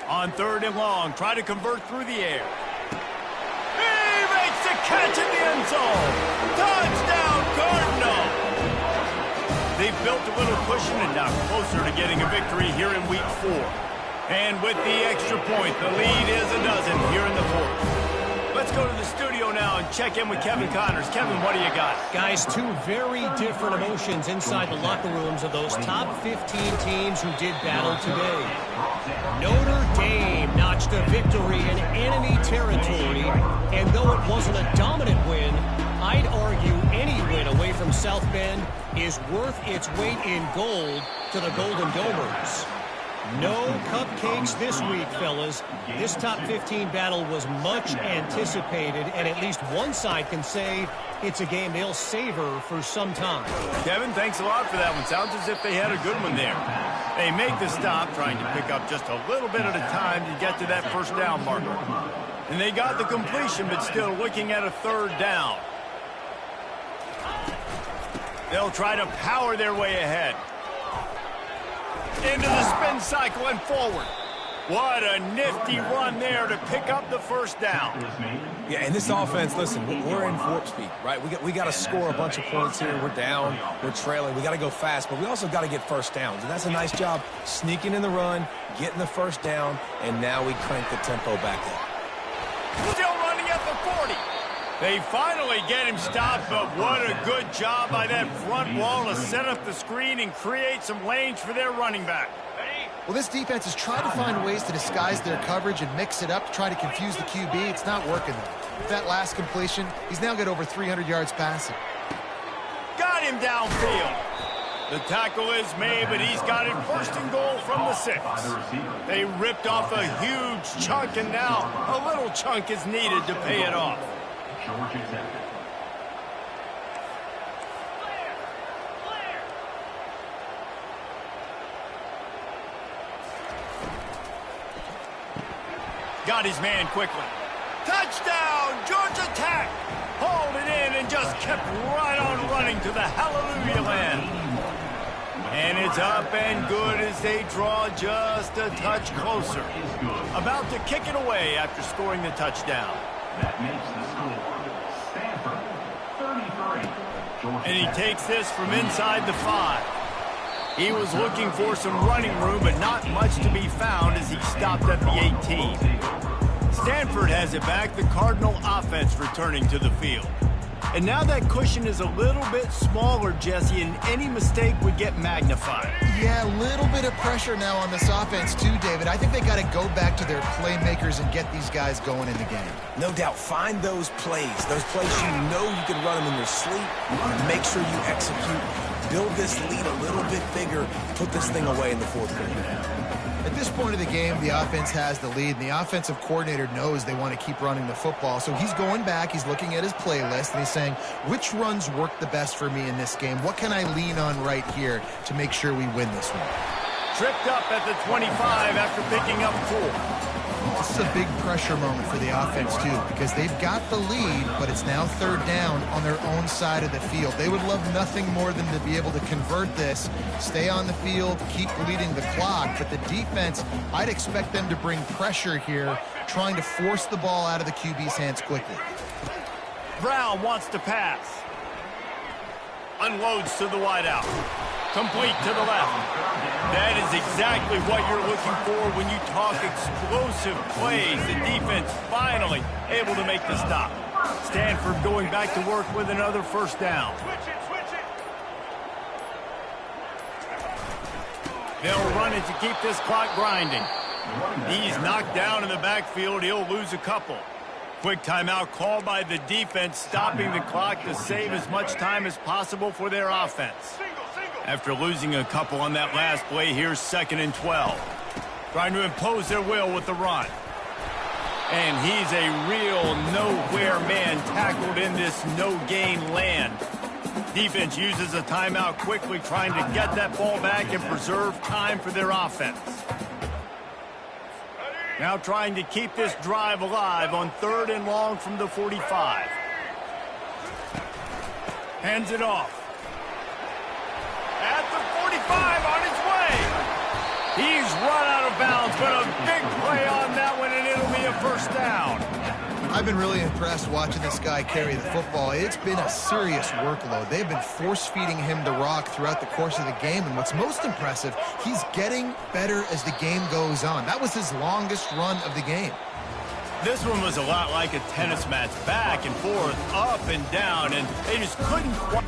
A: On 3rd and long, try to convert through the air. He makes the catch in the end zone. Touchdown, Cardinal. They've built a little cushion and now closer to getting a victory here in Week 4. And with the extra point, the lead is a dozen here in the 4th. Let's go to the studio now and check in with Kevin Connors. Kevin, what do you got?
D: Guys, two very different emotions inside the locker rooms of those top 15 teams who did battle today. Notre Dame notched a victory in enemy territory, and though it wasn't a dominant win, I'd argue any win away from South Bend is worth its weight in gold to the Golden Domers. No cupcakes this week, fellas. This top 15 battle was much anticipated, and at least one side can say it's a game they'll savor for some time.
A: Kevin, thanks a lot for that one. Sounds as if they had a good one there. They make the stop, trying to pick up just a little bit at a time to get to that first down marker. And they got the completion, but still looking at a 3rd down. They'll try to power their way ahead. Into the spin cycle and forward. What a nifty run there to pick up the first down.
B: Yeah, and this offense, listen, we're in warp speed, right? We got to score a bunch of points here. We're down. We're trailing. We got to go fast, but we also got to get first downs. And that's a nice job sneaking in the run, getting the first down, and now we crank the tempo back up.
A: Still running at the 40. They finally get him stopped, but what a good job by that front wall to set up the screen and create some lanes for their running back.
C: Well, this defense is trying to find ways to disguise their coverage and mix it up to try to confuse the QB. It's not working, though. With that last completion, he's now got over 300 yards passing.
A: Got him downfield. The tackle is made, but he's got it 1st and goal from the 6. They ripped off a huge chunk, and now a little chunk is needed to pay it off. Got his man quickly. Touchdown, Georgia Tech! Hauled it in and just kept right on running to the hallelujah land. And it's up and good as they draw just a touch closer. About to kick it away after scoring the touchdown.
E: That makes the score Stanford 33.
A: And he takes this from inside the 5. He was looking for some running room, but not much to be found as he stopped at the 18. Stanford has it back, the Cardinal offense returning to the field. And now that cushion is a little bit smaller, Jesse, and any mistake would get magnified.
C: Yeah, a little bit of pressure now on this offense too, David. I think they got to go back to their playmakers and get these guys going in the game.
B: No doubt, find those plays you know you can run them in your sleep, and make sure you execute. Build this lead a little bit bigger, put this thing away in the 4th quarter.
C: At this point of the game, the offense has the lead, and the offensive coordinator knows they want to keep running the football. So he's going back, he's looking at his playlist, and he's saying, which runs work the best for me in this game? What can I lean on right here to make sure we win this one?
A: tripped up at the 25 after picking up 4.
C: This is a big pressure moment for the offense, too, because they've got the lead, but it's now third down on their own side of the field. They would love nothing more than to be able to convert this, stay on the field, keep leading the clock. But the defense, I'd expect them to bring pressure here, trying to force the ball out of the QB's hands quickly.
A: Brown wants to pass. Unloads to the wideout. Complete to the left. That is exactly what you're looking for when you talk explosive plays. The defense finally able to make the stop. Stanford going back to work with another first down. They'll run it to keep this clock grinding. He's knocked down in the backfield. He'll lose a couple. Quick timeout called by the defense, stopping the clock to save as much time as possible for their offense. After losing a couple on that last play, here's 2nd and 12. Trying to impose their will with the run. And he's a real nowhere man tackled in this no-gain land. Defense uses a timeout quickly, trying to get that ball back and preserve time for their offense. Now trying to keep this drive alive on 3rd and long from the 45. Hands it off. At the 45, on his way. He's run out of bounds, but a big play on that one, and it'll be a first down.
C: I've been really impressed watching this guy carry the football. It's been a serious workload. They've been force-feeding him the rock throughout the course of the game, and what's most impressive, he's getting better as the game goes on. That was his longest run of the game.
A: This one was a lot like a tennis match, back and forth, up and down, and they just couldn't quite...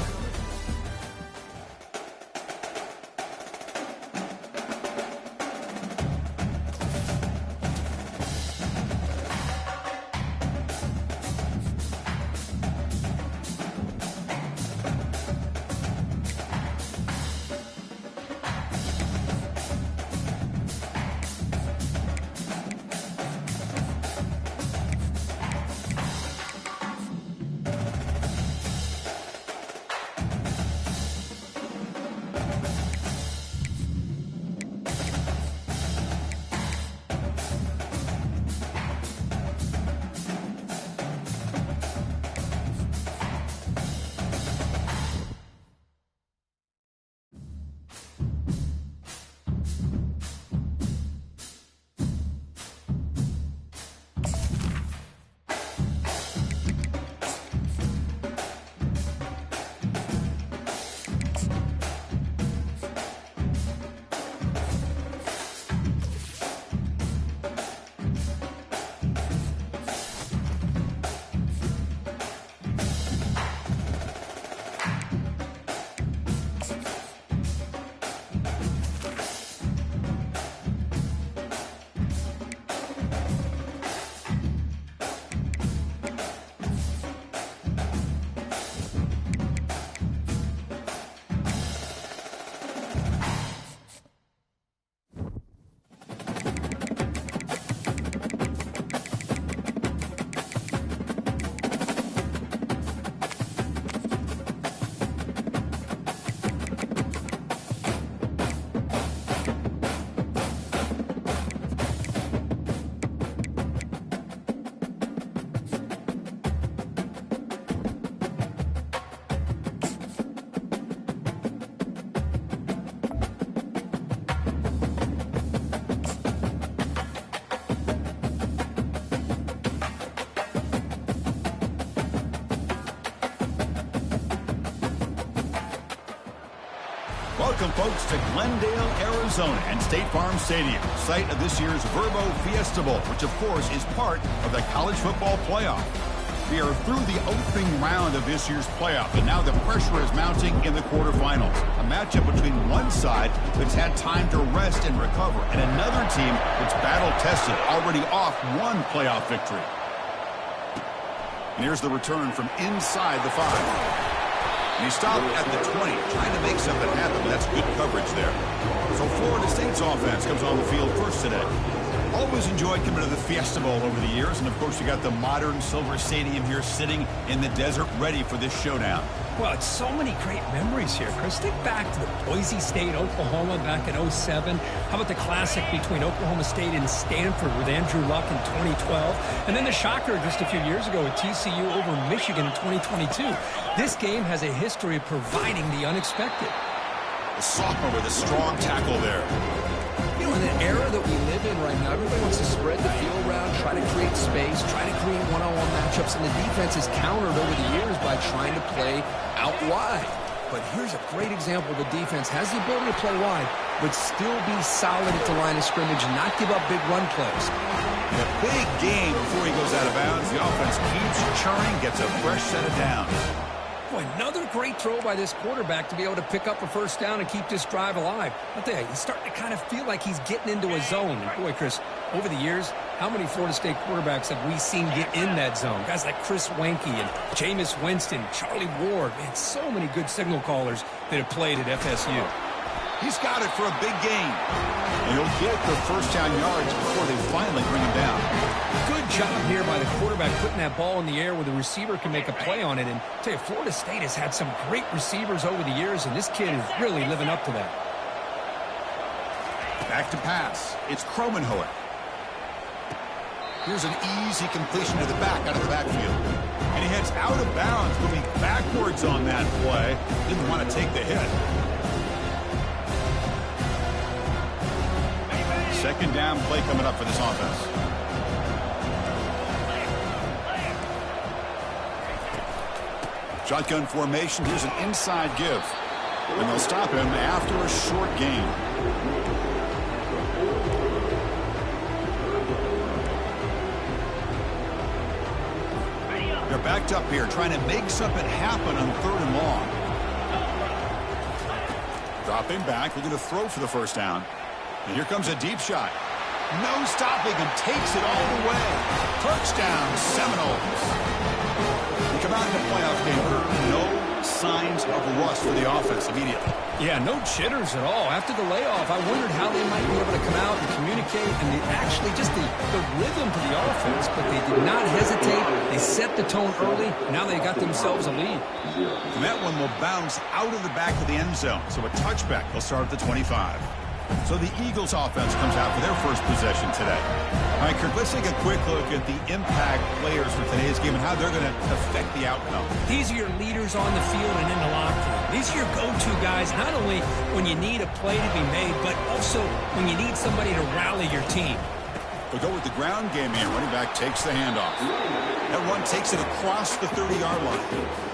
F: Welcome, folks, to Glendale, Arizona, and State Farm Stadium, site of this year's Verbo Fiesta Bowl, which, of course, is part of the college football playoff. We are through the opening round of this year's playoff, and now the pressure is mounting in the quarterfinals. A matchup between one side that's had time to rest and recover, and another team that's battle-tested, already off one playoff victory. And here's the return from inside the 5. And he stopped at the 20, trying to make something happen, but that's good coverage there. So Florida State's offense comes on the field first today. Always enjoyed coming to the Fiesta Bowl over the years, and of course you got the modern Silver Stadium here sitting in the desert ready for this showdown.
G: Well, it's so many great memories here, Chris. Think back to the Boise State, Oklahoma back in '07. How about the classic between Oklahoma State and Stanford with Andrew Luck in 2012? And then the shocker just a few years ago with TCU over Michigan in 2022. This game has a history of providing the unexpected.
F: The sophomore with a strong tackle there.
H: You know, in the era that we live in right now, everybody wants to spread the field around, try to create space, try to create one-on-one matchups, and the defense has countered over the years by trying to play out wide. But here's a great example. The defense has the ability to play wide, but still be solid at the line of scrimmage and not give up big run plays.
F: In a big game before he goes out of bounds, the offense keeps churning, gets a fresh set of downs.
H: Boy, another great throw by this quarterback to be able to pick up a first down and keep this drive alive. I'll tell you, he's starting to kind of feel like he's getting into a zone. And boy, Chris, over the years, how many Florida State quarterbacks have we seen get in that zone? Guys like Chris Wenke and Jameis Winston, Charlie Ward. Man, so many good signal callers that have played at FSU.
F: He's got it for a big gain. And he'll get the first down yards before they finally bring him down.
H: Good job here by the quarterback putting that ball in the air where the receiver can make a play on it. And I'll tell you, Florida State has had some great receivers over the years, and this kid is really living up to that.
F: Back to pass. It's Kromenhoek. Here's an easy completion to the back out of the backfield. And he heads out of bounds, moving backwards on that play. Didn't want to take the hit. Second down play coming up for this offense. Shotgun formation. Here's an inside give. And they'll stop him after a short gain. They're backed up here, trying to make something happen on 3rd and long. Dropping back, looking to throw for the first down. And here comes a deep shot. No stopping and takes it all the way. Touchdown, Seminoles. We come out in the playoff game, no signs of rust for the offense immediately.
H: Yeah, no jitters at all. After the layoff, I wondered how they might be able to come out and communicate and actually just the rhythm to the offense, but they did not hesitate. They set the tone early. Now they got themselves a lead.
F: And that one will bounce out of the back of the end zone. So a touchback. They'll start at the 25. So the Eagles offense comes out for their first possession today. All right, Kirk, let's take a quick look at the impact players for today's game and how they're going to affect the outcome.
G: These are your leaders on the field and in the locker room. These are your go-to guys, not only when you need a play to be made, but also when you need somebody to rally your team.
F: We'll go with the ground game here. Running back takes the handoff. That one takes it across the 30-yard line.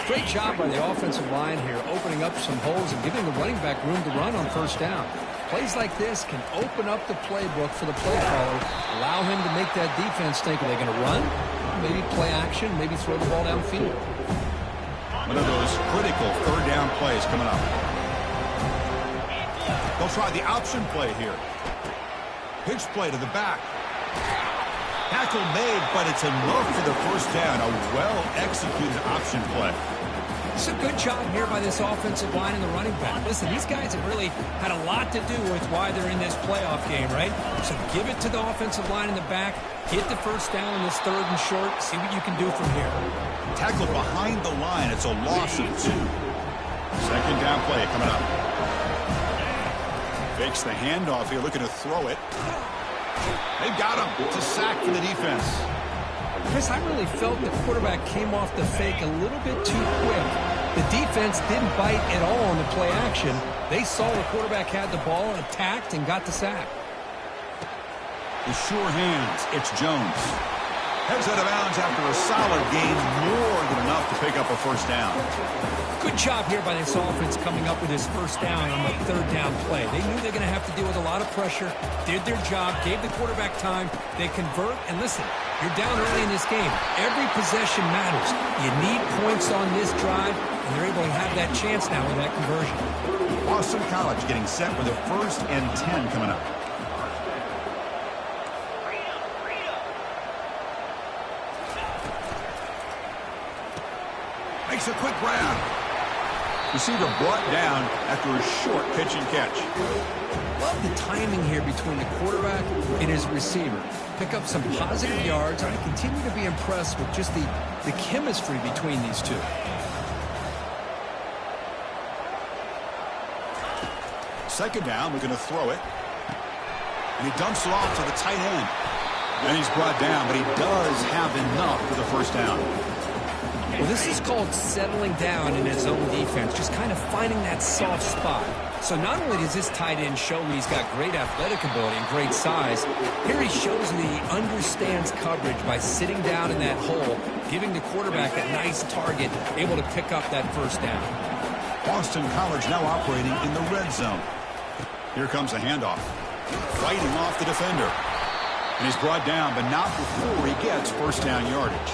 H: Great job by the offensive line here, opening up some holes and giving the running back room to run on first down. Plays like this can open up the playbook for the play caller, allow him to make that defense think, are they going to run? Maybe play action, maybe throw the ball downfield.
F: One of those critical 3rd down plays coming up. They'll try the option play here. Pitch play to the back. Tackle made, but it's enough for the first down. A well-executed option play.
G: It's a good job here by this offensive line and the running back. Listen, these guys have really had a lot to do with why they're in this playoff game, right? So give it to the offensive line in the back. Hit the first down on this 3rd and short. See what you can do from here.
F: Tackled behind the line. It's a loss of 2. Second down play coming up. Fakes the handoff here, looking to throw it. They got him. It's a sack for the defense.
H: Chris, I really felt the quarterback came off the fake a little bit too quick. The defense didn't bite at all on the play action. They saw the quarterback had the ball, attacked, and got the sack.
F: The sure hands. It's Jones. Heads out of bounds after a solid gain, more than enough to pick up a first down.
G: Good job here by this offense coming up with his first down on the 3rd down play. They knew they were going to have to deal with a lot of pressure, did their job, gave the quarterback time. They convert, and listen, you're down early in this game. Every possession matters. You need points on this drive, and they're able to have that chance now with that conversion.
F: Boston College getting set for the 1st and 10 coming up. Makes a quick grab. Receiver brought down after a short pitch and catch.
H: Love the timing here between the quarterback and his receiver. Pick up some positive yards. I continue to be impressed with just the chemistry between these two.
F: Second down, we're going to throw it. And he dumps it off to the tight end. And he's brought down, but he does have enough for the first down.
H: Well, this is called settling down in his own defense, just kind of finding that soft spot. So not only does this tight end show me he's got great athletic ability and great size, here he shows me he understands coverage by sitting down in that hole, giving the quarterback a nice target, able to pick up that first down.
F: Boston College now operating in the red zone. Here comes a handoff. Fighting off the defender. And he's brought down, but not before he gets first down yardage.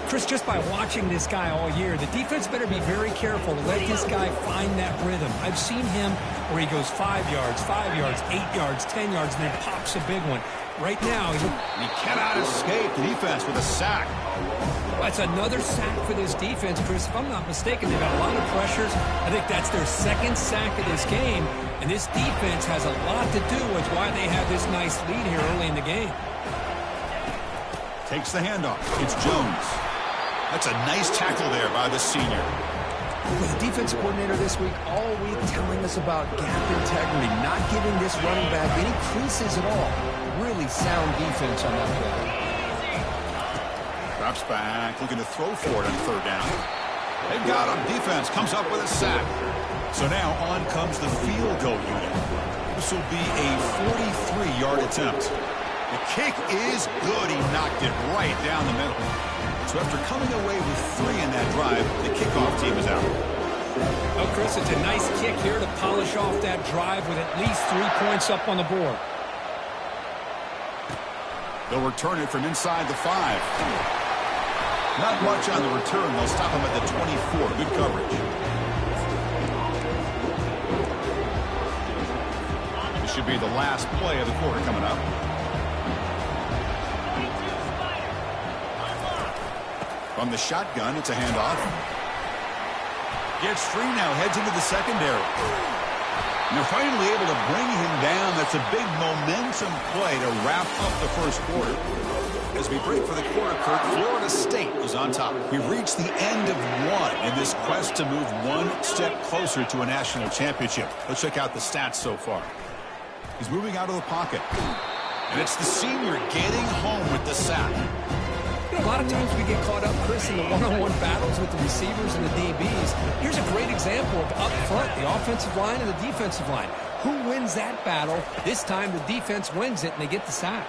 H: Chris, just by watching this guy all year, the defense better be very careful to let this guy find that rhythm. I've seen him where he goes 5 yards, 8 yards, 10 yards, and then pops a big one. Right now,
F: he cannot escape the defense with a sack.
H: That's another sack for this defense, Chris. If I'm not mistaken, they've got a lot of pressures. I think that's their second sack of this game. And this defense has a lot to do with why they have this nice lead here early in the game.
F: Takes the handoff. It's Jones. That's a nice tackle there by the senior.
B: With the defense coordinator this week, all week telling us about gap integrity, not giving this running back any creases at all. Really sound defense on that play.
F: Drops back, looking to throw for it on third down. They've got him. Defense comes up with a sack. So now on comes the field goal unit. This will be a 43-yard attempt. The kick is good. He knocked it right down the middle. So after coming away with 3 in that drive, the kickoff team is out.
H: Oh, Chris, it's a nice kick here to polish off that drive with at least 3 points up on the board.
F: They'll return it from inside the 5. Not much on the return. They'll stop him at the 24. Good coverage. This should be the last play of the quarter coming up. From the shotgun, it's a handoff. Gets free now, heads into the secondary. And they're finally able to bring him down. That's a big momentum play to wrap up the first quarter. As we break for the quarter, Kurt, Florida State is on top. We've reached the end of one in this quest to move one step closer to a national championship. Let's check out the stats so far. He's moving out of the pocket. And it's the senior getting home with the sack.
H: A lot of times we get caught up, Chris, in the one-on-one battles with the receivers and the DBs. Here's a great example of up front, the offensive line and the defensive line. Who wins that battle? This time the defense wins it and they get the sack.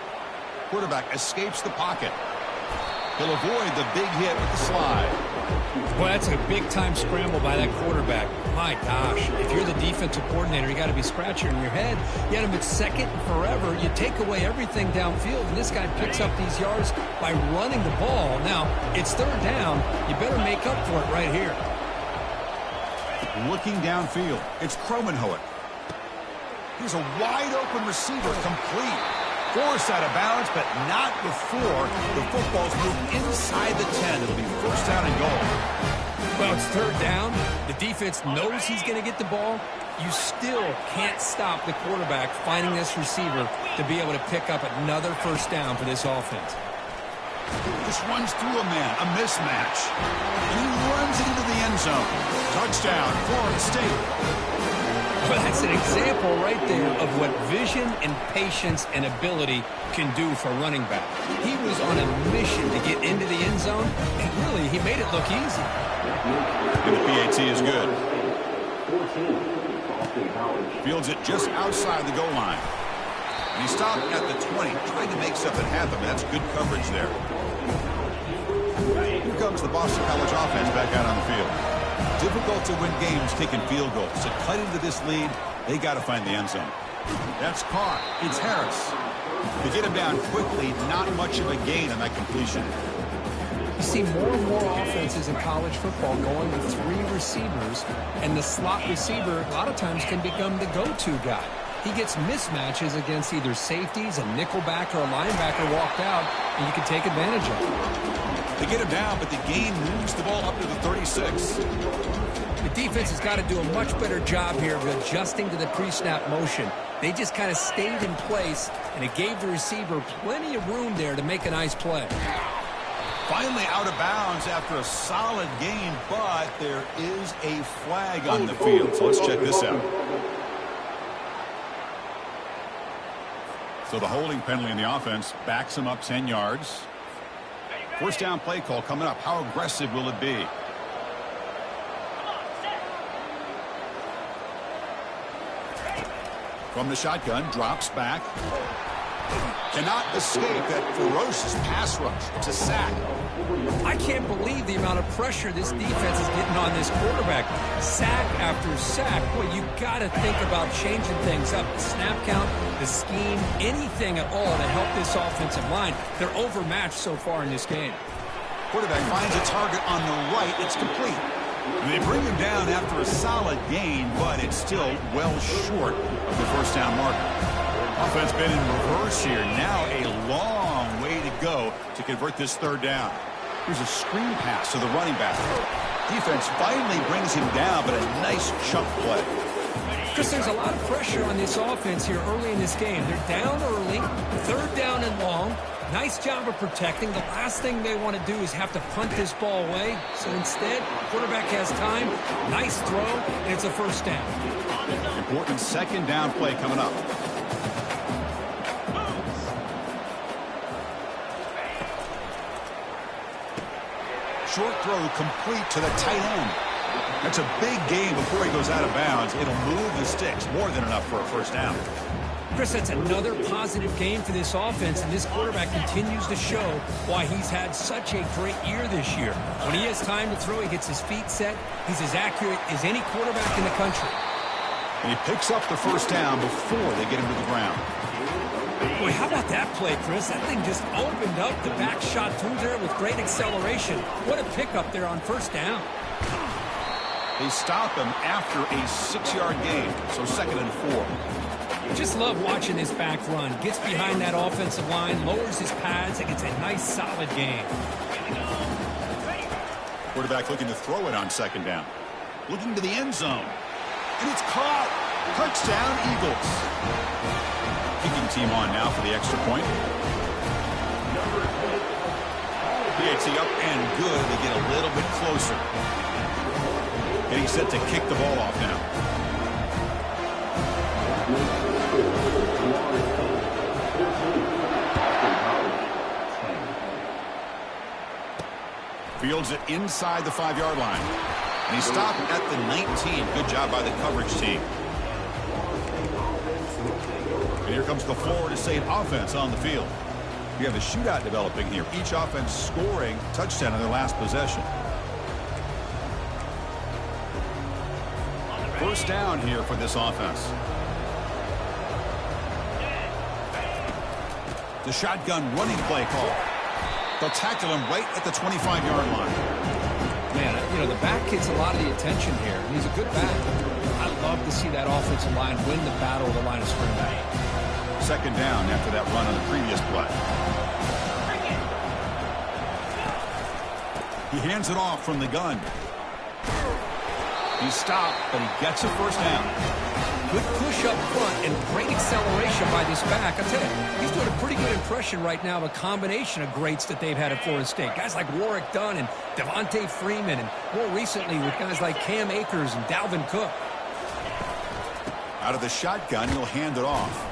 F: Quarterback escapes the pocket. He'll avoid the big hit with the slide.
H: Well, that's a big-time scramble by that quarterback. My gosh, if you're the defensive coordinator, you got to be scratching your head. You had him at second and forever. You take away everything downfield, and this guy picks up these yards by running the ball. Now, it's third down. You better make up for it right here.
F: Looking downfield, it's Cromenhoek. Here's a wide-open receiver, complete. Forced out of bounds, but not before the football's moved inside the 10. It'll be first down and goal.
H: Well, it's third down. The defense knows he's going to get the ball. You still can't stop the quarterback finding this receiver to be able to pick up another first down for this offense.
F: Just runs through a man, a mismatch. And he runs it into the end zone. Touchdown, Florida State.
H: Well, that's an example right there of what vision and patience and ability can do for running back. He was on a mission to get into the end zone, and really, he made it look easy.
F: And the PAT is good. Fields it just outside the goal line. And he stopped at the 20, trying to make something happen. That's good coverage there. Here comes the Boston College offense back out on the field. Difficult to win games kicking field goals. To cut into this lead, they got to find the end zone. That's caught. It's Harris. To get him down quickly, not much of a gain on that completion.
H: You see more and more offenses in college football going with 3 receivers, and the slot receiver a lot of times can become the go-to guy. He gets mismatches against either safeties, a nickelback, or a linebacker walked out, and you can take advantage of it.
F: They get him down, but the gain moves the ball up to the 36.
H: The defense has got to do a much better job here of adjusting to the pre-snap motion. They just kind of stayed in place, and it gave the receiver plenty of room there to make a nice play.
F: Finally out of bounds after a solid gain, but there is a flag on the field. So let's check this out. So the holding penalty in the offense backs him up 10 yards. First down play call coming up. How aggressive will it be? From the shotgun, drops back. Cannot escape that ferocious pass rush. It's a sack.
H: I can't believe the amount of pressure this defense is getting on this quarterback. Sack after sack. Boy, you got to think about changing things up. The snap count, the scheme, anything at all to help this offensive line. They're overmatched so far in this game.
F: Quarterback finds a target on the right. It's complete. They bring him down after a solid gain, but it's still well short of the first down marker. Offense been in reverse here. Now a long way to go to convert this third down. Here's a screen pass to the running back. Defense finally brings him down, but a nice chunk play.
H: Chris, there's a lot of pressure on this offense here early in this game. They're down early, third down and long. Nice job of protecting. The last thing they want to do is have to punt this ball away. So instead, quarterback has time. Nice throw, and it's a first down.
F: Important second down play coming up. Short throw complete to the tight end. That's a big gain before he goes out of bounds. It'll move the sticks. More than enough for a first down.
H: Chris, that's another positive game for this offense, and this quarterback continues to show why he's had such a great year this year. When he has time to throw, he gets his feet set. He's as accurate as any quarterback in the country.
F: And he picks up the first down before they get him to the ground.
H: Boy, how about that play, Chris? That thing just opened up. The back shot through there with great acceleration. What a pickup there on first down.
F: They stop him after a 6-yard gain, so 2nd and 4.
H: Just love watching this back run. Gets behind that offensive line, lowers his pads, and gets a nice, solid gain.
F: Quarterback looking to throw it on 2nd down. Looking to the end zone. And it's caught. Touchdown, Eagles. Kicking team on now for the extra point. PAT up and good. They get a little bit closer. And he's set to kick the ball off now. Fields it inside the 5-yard line. And he stopped at the 19. Good job by the coverage team. And here comes the Florida State offense on the field. We have a shootout developing here. Each offense scoring a touchdown in their last possession. First down here for this offense. The shotgun running play call. They'll tackle him right at the 25-yard line.
H: Man, you know, the back gets a lot of the attention here. He's a good back. I love to see that offensive line win the battle of the line of scrimmage.
F: 2nd down after that run on the previous play. He hands it off from the gun. He's stopped, but he gets a first down.
H: Good push up front and great acceleration by this back. I tell you, he's doing a pretty good impression right now of a combination of greats that they've had at Florida State. Guys like Warwick Dunn and Devontae Freeman, and more recently with guys like Cam Akers and Dalvin Cook.
F: Out of the shotgun, he'll hand it off.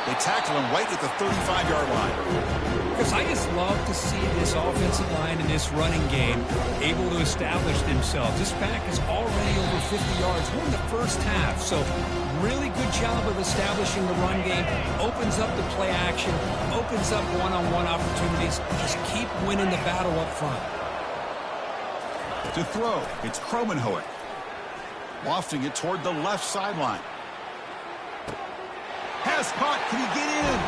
F: They tackle him right at the 35-yard line.
H: Because I just love to see this offensive line in this running game able to establish themselves. This back is already over 50 yards. We're in the first half, so really good job of establishing the run game. Opens up the play action, opens up one-on-one opportunities. Just keep winning the battle up front.
F: To throw, it's Kromenhoek. Lofting it toward the left sideline. Pass caught. Can he get in?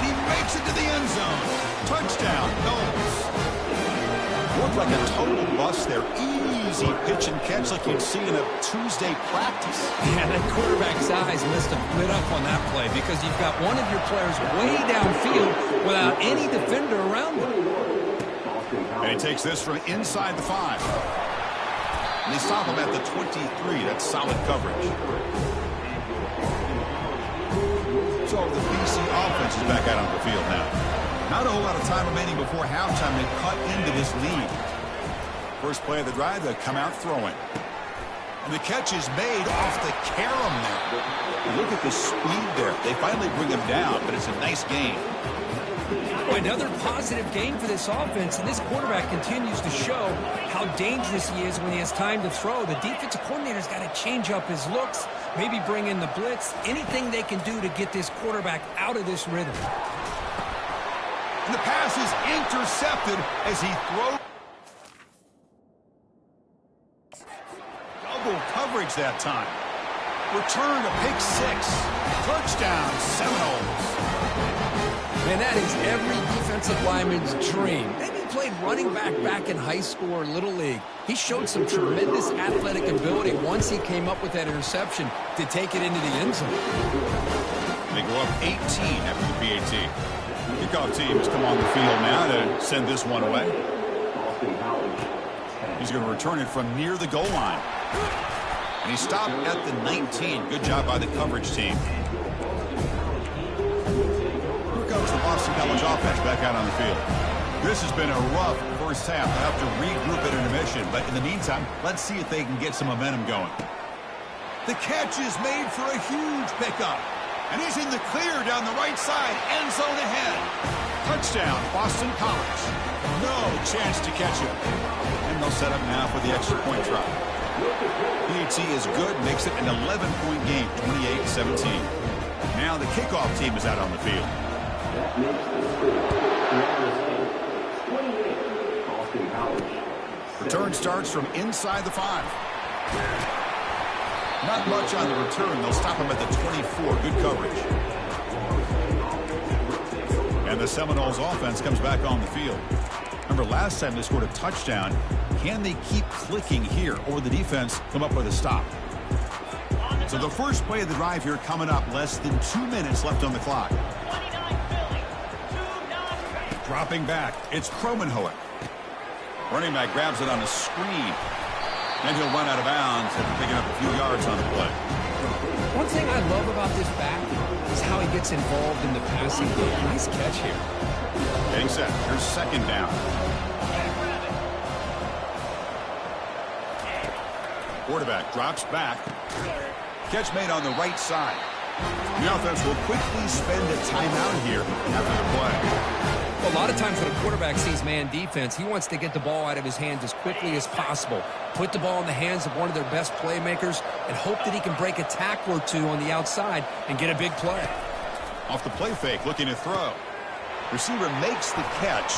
F: He makes it to the end zone. Touchdown, Knowles. Looked like a total bust there. Easy pitch and catch like you'd see in a Tuesday practice.
H: Yeah, that quarterback's eyes must have lit up on that play because you've got one of your players way downfield without any defender around him.
F: And he takes this from inside the 5. And they stop him at the 23. That's solid coverage. So the BC offense is back out on the field now. Not a whole lot of time remaining before halftime. They cut into this lead. First play of the drive, they come out throwing. And the catch is made off the carom there. And look at the speed there. They finally bring him down, but it's a nice gain.
H: Another positive game for this offense, and this quarterback continues to show how dangerous he is when he has time to throw. The defensive coordinator's got to change up his looks, maybe bring in the blitz, anything they can do to get this quarterback out of this rhythm.
F: And the pass is intercepted as he throws. Double coverage that time. Return to pick 6. Touchdown, Seminoles.
H: Man, that is every defensive lineman's dream. Maybe he played running back in high school or little league. He showed some tremendous athletic ability once he came up with that interception to take it into the end zone.
F: They go up 18 after the PAT. Kickoff team has come on the field now to send this one away. He's going to return it from near the goal line. And he stopped at the 19. Good job by the coverage team. Comes the Boston College offense back out on the field. This has been a rough first half. They'll have to regroup at intermission, but in the meantime, let's see if they can get some momentum going. The catch is made for a huge pickup, and he's in the clear down the right side, end zone ahead. Touchdown, Boston College. No chance to catch him. And they'll set up now for the extra point try. PAT is good, makes it an 11-point game, 28-17. Now the kickoff team is out on the field. Return starts from inside the 5. Not much on the return. They'll stop him at the 24. Good coverage. And the Seminoles offense comes back on the field. Remember last time they scored a touchdown. Can they keep clicking here, or the defense come up with a stop? So the first play of the drive here coming up. Less than 2 minutes left on the clock. Dropping back, it's Kromenhoek. Running back grabs it on a screen. And he'll run out of bounds after picking up a few yards on the play.
H: One thing I love about this back is how he gets involved in the passing game. Nice catch here.
F: Getting set. Here's second down. Quarterback drops back. Catch made on the right side. The offense will quickly spend a timeout here after the play.
H: A lot of times when a quarterback sees man defense, he wants to get the ball out of his hands as quickly as possible, put the ball in the hands of one of their best playmakers, and hope that he can break a tackle or two on the outside and get a big play.
F: Off the play fake, looking to throw. Receiver makes the catch.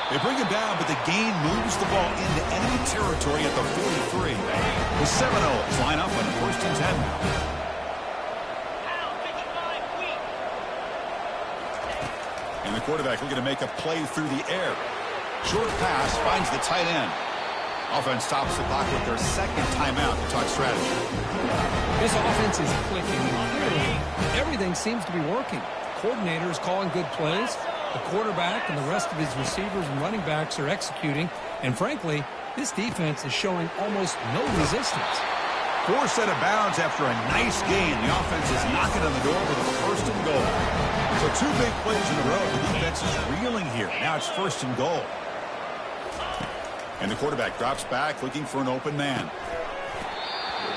F: They bring him down, but the gain moves the ball into enemy territory at the 43. The Seminoles line up on a 1st and 10 now. And the quarterback looking to make a play through the air. Short pass finds the tight end. Offense stops the clock with their second timeout to talk strategy.
H: This offense is clicking. Everything seems to be working. Coordinator is calling good plays. The quarterback and the rest of his receivers and running backs are executing. And frankly, this defense is showing almost no resistance.
F: 4 set of bounds after a nice gain. The offense is knocking on the door with a 1st and goal. So 2 big plays in a row. The defense is reeling here. Now it's 1st and goal. And the quarterback drops back looking for an open man.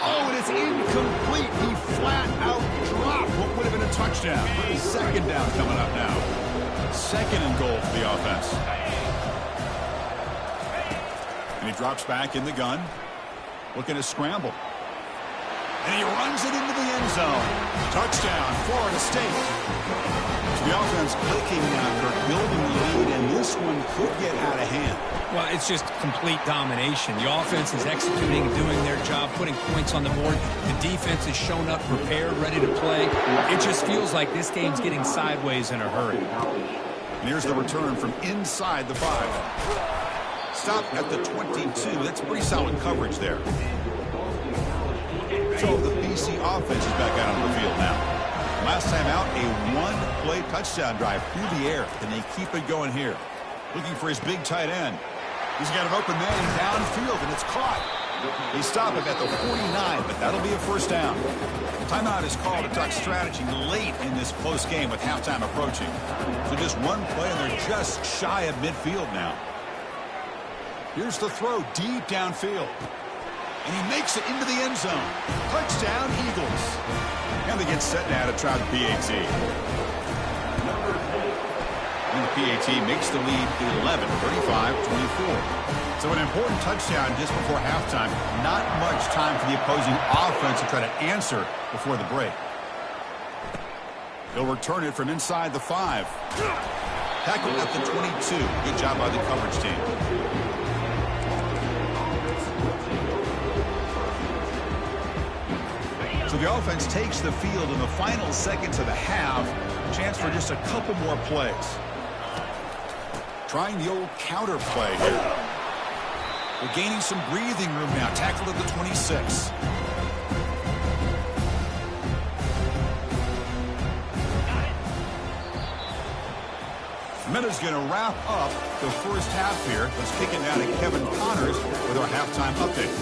F: Oh, and it's incomplete. He flat out dropped what would have been a touchdown. Second down coming up now. 2nd and goal for the offense. And he drops back in the gun. Looking to scramble. And he runs it into the end zone. Touchdown, Florida State. So the offense clicking now, Kirk, building the lead, and this one could get out of hand.
H: Well, it's just complete domination. The offense is executing, doing their job, putting points on the board. The defense has shown up, prepared, ready to play. It just feels like this game's getting sideways in a hurry.
F: And here's the return from inside the 5. Stop at the 22. That's pretty solid coverage there. So the BC offense is back out on the field now. Last time out, a 1-play touchdown drive through the air. Can they keep it going here? Looking for his big tight end. He's got an open man downfield, and it's caught. They stop him at the 49, but that'll be a 1st down. Timeout is called to talk strategy late in this close game with halftime approaching. So just 1 play, and they're just shy of midfield now. Here's the throw deep downfield. And he makes it into the end zone. Touchdown, Eagles. And they get set now to try the PAT. And the PAT makes the lead 11, 35-24. So an important touchdown just before halftime. Not much time for the opposing offense to try to answer before the break. They'll return it from inside the 5. Tackle at the 22. Good job by the coverage team. So the offense takes the field in the final seconds of the half. Chance for just a couple more plays. Trying the old counter play here. We're gaining some breathing room now. Tackle at the 26. Minutes going to wrap up the first half here. Let's kick it now to Kevin Connors with our halftime update.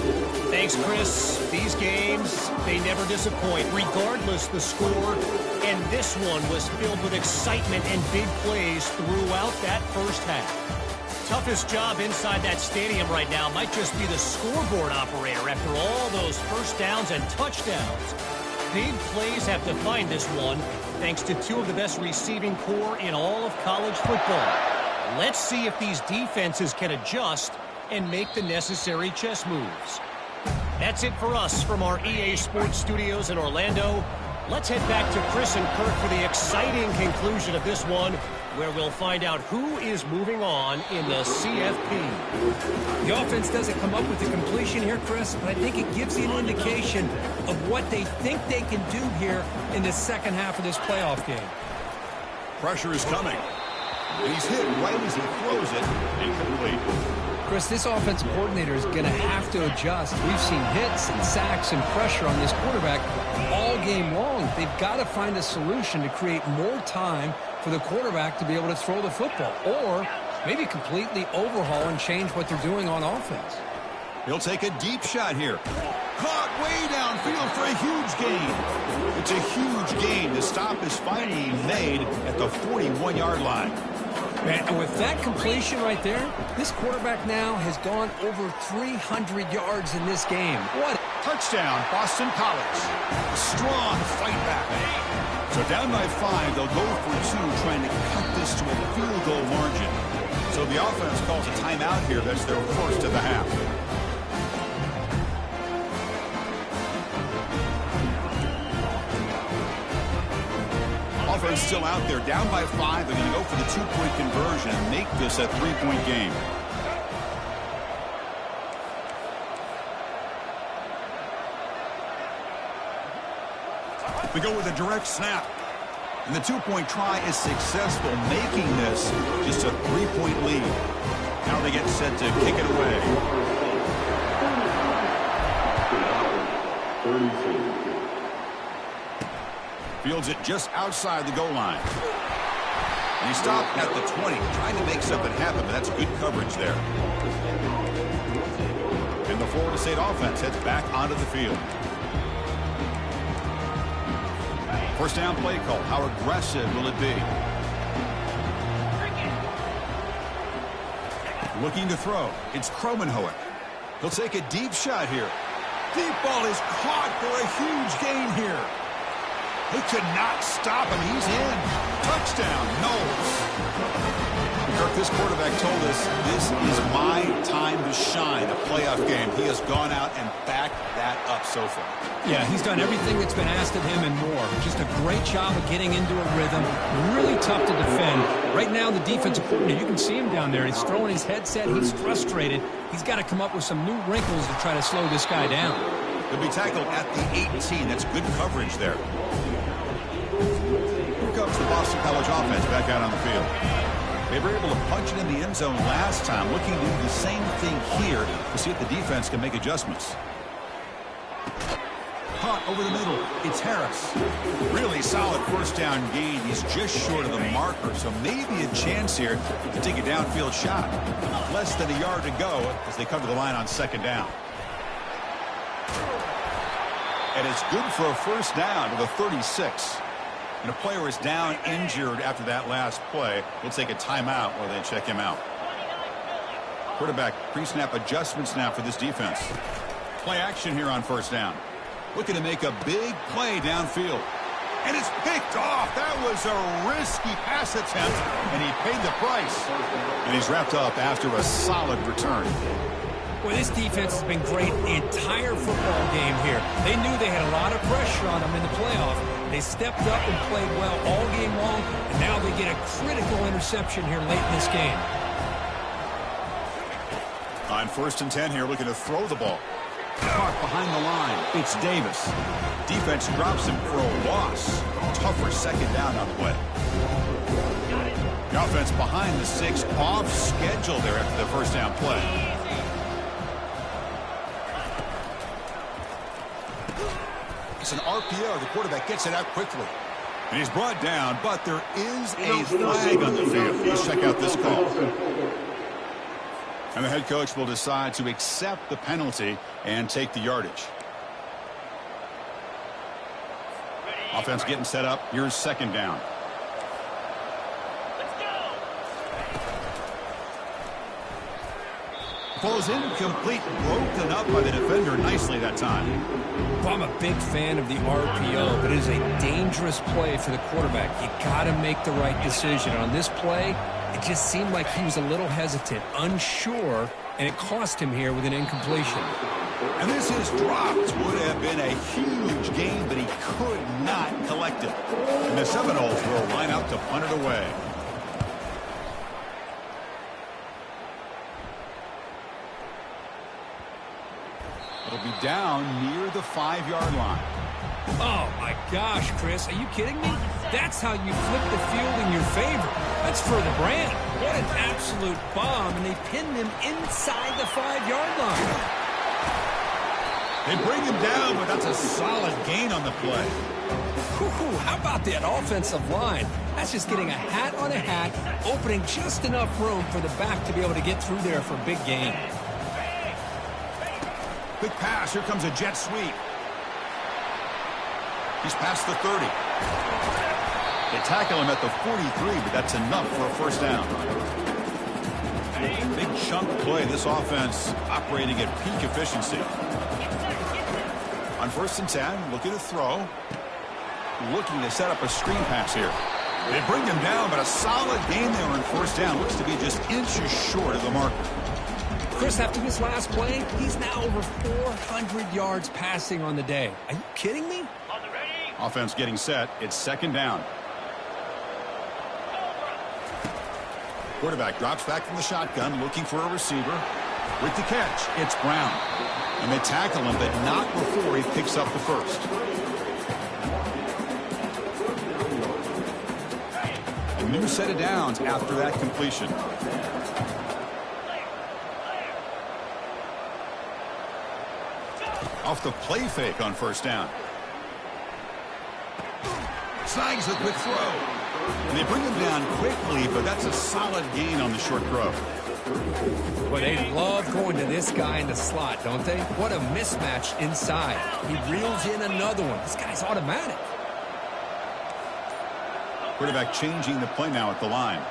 D: Thanks, Chris. These games, they never disappoint, regardless the score. And this one was filled with excitement and big plays throughout that first half. Toughest job inside that stadium right now might just be the scoreboard operator after all those first downs and touchdowns. Big plays have defined this one, thanks to two of the best receiving core in all of college football. Let's see if these defenses can adjust and make the necessary chess moves. That's it for us from our EA Sports Studios in Orlando. Let's head back to Chris and Kirk for the exciting conclusion of this one, where we'll find out who is moving on in the CFP.
H: The offense doesn't come up with the completion here, Chris, but I think it gives you an indication of what they think they can do here in the second half of this playoff game.
F: Pressure is coming. And he's hit right as he throws it. Incomplete.
H: Chris, this offensive coordinator is going to have to adjust. We've seen hits and sacks and pressure on this quarterback all game long. They've got to find a solution to create more time for the quarterback to be able to throw the football, or maybe completely overhaul and change what they're doing on offense.
F: He'll take a deep shot here. Caught way downfield for a huge gain. It's a huge gain. The stop is finally made at the 41-yard line.
H: And with that completion right there, this quarterback now has gone over 300 yards in this game. What?
F: Touchdown, Boston College. Strong fight back. So down by 5, they'll go for 2, trying to cut this to a field goal margin. So the offense calls a timeout here. That's their first of the half. Offense still out there, down by 5. They're going to go for the 2-point conversion and make this a 3-point game. We go with a direct snap. And the 2-point try is successful, making this just a 3-point lead. Now they get set to kick it away.
E: 32.
F: Fields it just outside the goal line. And he stopped at the 20, trying to make something happen, but that's good coverage there. And the Florida State offense heads back onto the field. First down play call. How aggressive will it be? Looking to throw. It's Kromenhoek. He'll take a deep shot here. Deep ball is caught for a huge gain here. They could not stop him. He's in. Touchdown, Knowles. Kirk, this quarterback told us this is my time to shine, a playoff game. He has gone out and backed that up so far.
H: Yeah, he's done everything that's been asked of him and more. Just a great job of getting into a rhythm. Really tough to defend. Right now, the defensive coordinator, you can see him down there. He's throwing his headset. He's frustrated. He's got to come up with some new wrinkles to try to slow this guy down.
F: He'll be tackled at the 18. That's good coverage there. Here comes the Boston College offense back out on the field. They were able to punch it in the end zone last time, looking to do the same thing here to see if the defense can make adjustments. Caught over the middle. It's Harris. Really solid first down gain. He's just short of the marker, so maybe a chance here to take a downfield shot. Less than a yard to go as they come to the line on second down. And it's good for a first down to the 36. And a player is down injured after that last play. We'll take a timeout while they check him out. Quarterback pre-snap adjustments now for this defense. Play action here on first down. Looking to make a big play downfield. And it's picked off. That was a risky pass attempt, and he paid the price. And he's wrapped up after a solid return.
H: Well, this defense has been great the entire football game here. They knew they had a lot of pressure on them in the playoff. They stepped up and played well all game long, and now they get a critical interception here late in this game.
F: On 1st and 10 here, looking to throw the ball. Caught behind the line. It's Davis. Defense drops him for a loss. Tougher second down on the way. The offense behind the 6, off schedule there after the first down play. It's an RPO. The quarterback gets it out quickly. And he's brought down, but there is a flag on the field. Let's check out this call. And the head coach will decide to accept the penalty and take the yardage. Offense getting set up. Here's second down. Falls incomplete, broken up by the defender nicely that time.
H: Well, I'm a big fan of the RPO, but it is a dangerous play for the quarterback. You got to make the right decision. On this play, it just seemed like he was a little hesitant, unsure, and it cost him here with an incompletion.
F: And this is dropped. Would have been a huge gain, but he could not collect it. And the Seminoles will line up to punt it away. It'll be down near the 5-yard line.
H: Oh, my gosh, Chris. Are you kidding me? That's how you flip the field in your favor. That's for the brand. What an absolute bomb, and they pinned him inside the 5-yard line.
F: They bring him down, but that's a solid gain on the play.
H: Whew, how about that offensive line? That's just getting a hat on a hat, opening just enough room for the back to be able to get through there for a big gain.
F: Quick pass. Here comes a jet sweep. He's past the 30. They tackle him at the 43, but that's enough for a first down. Big chunk play. This offense operating at peak efficiency. On 1st and 10, looking to throw. Looking to set up a screen pass here. They bring him down, but a solid gain there on 1st down. Looks to be just inches short of the marker.
H: Chris, after this last play, he's now over 400 yards passing on the day. Are you kidding me?
F: Offense getting set. It's second down. Quarterback drops back from the shotgun, looking for a receiver. With the catch, it's Brown. And they tackle him, but not before he picks up the first. A new set of downs after that completion. Off the play fake on 1st down. Snags a quick throw. And they bring him down quickly, but that's a solid gain on the short throw.
H: Well, they love going to this guy in the slot, don't they? What a mismatch inside. He reels in another one. This guy's automatic.
F: Quarterback changing the play now at the line.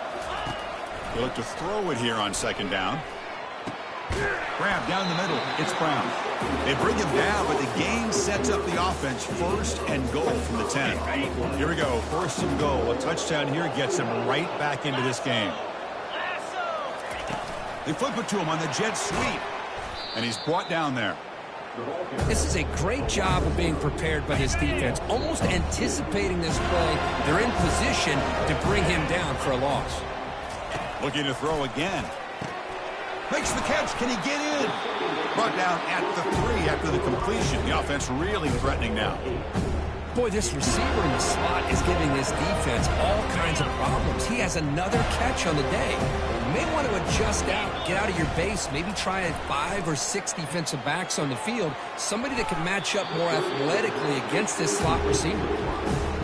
F: They look to throw it here on second down. Grab down the middle. It's Brown. They bring him down, but the gain sets up the offense. 1st and goal from the 10. Here we go. 1st and goal. A touchdown here gets them right back into this game. They flip it to him on the jet sweep. And he's brought down there.
H: This is a great job of being prepared by this defense. Almost anticipating this play. They're in position to bring him down for a loss.
F: Looking to throw again. Makes the catch. Can he get in? Brought down at the 3 after the completion. The offense really threatening now.
H: Boy, this receiver in the slot is giving this defense all kinds of problems. He has another catch on the day. You may want to adjust out, get out of your base, maybe try 5 or 6 defensive backs on the field, somebody that can match up more athletically against this slot receiver.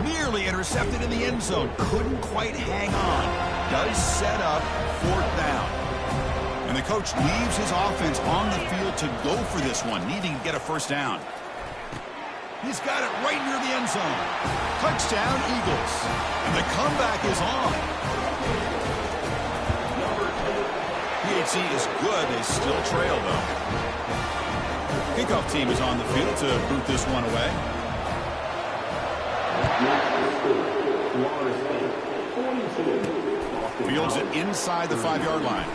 F: Nearly intercepted in the end zone. Couldn't quite hang on. Does set up 4th down. And the coach leaves his offense on the field to go for this one, needing to get a first down. He's got it right near the end zone. Touchdown, Eagles. And the comeback is on. PHC is good. They still trail, though. Kickoff team is on the field to boot this one away. Fields it inside the 5-yard line.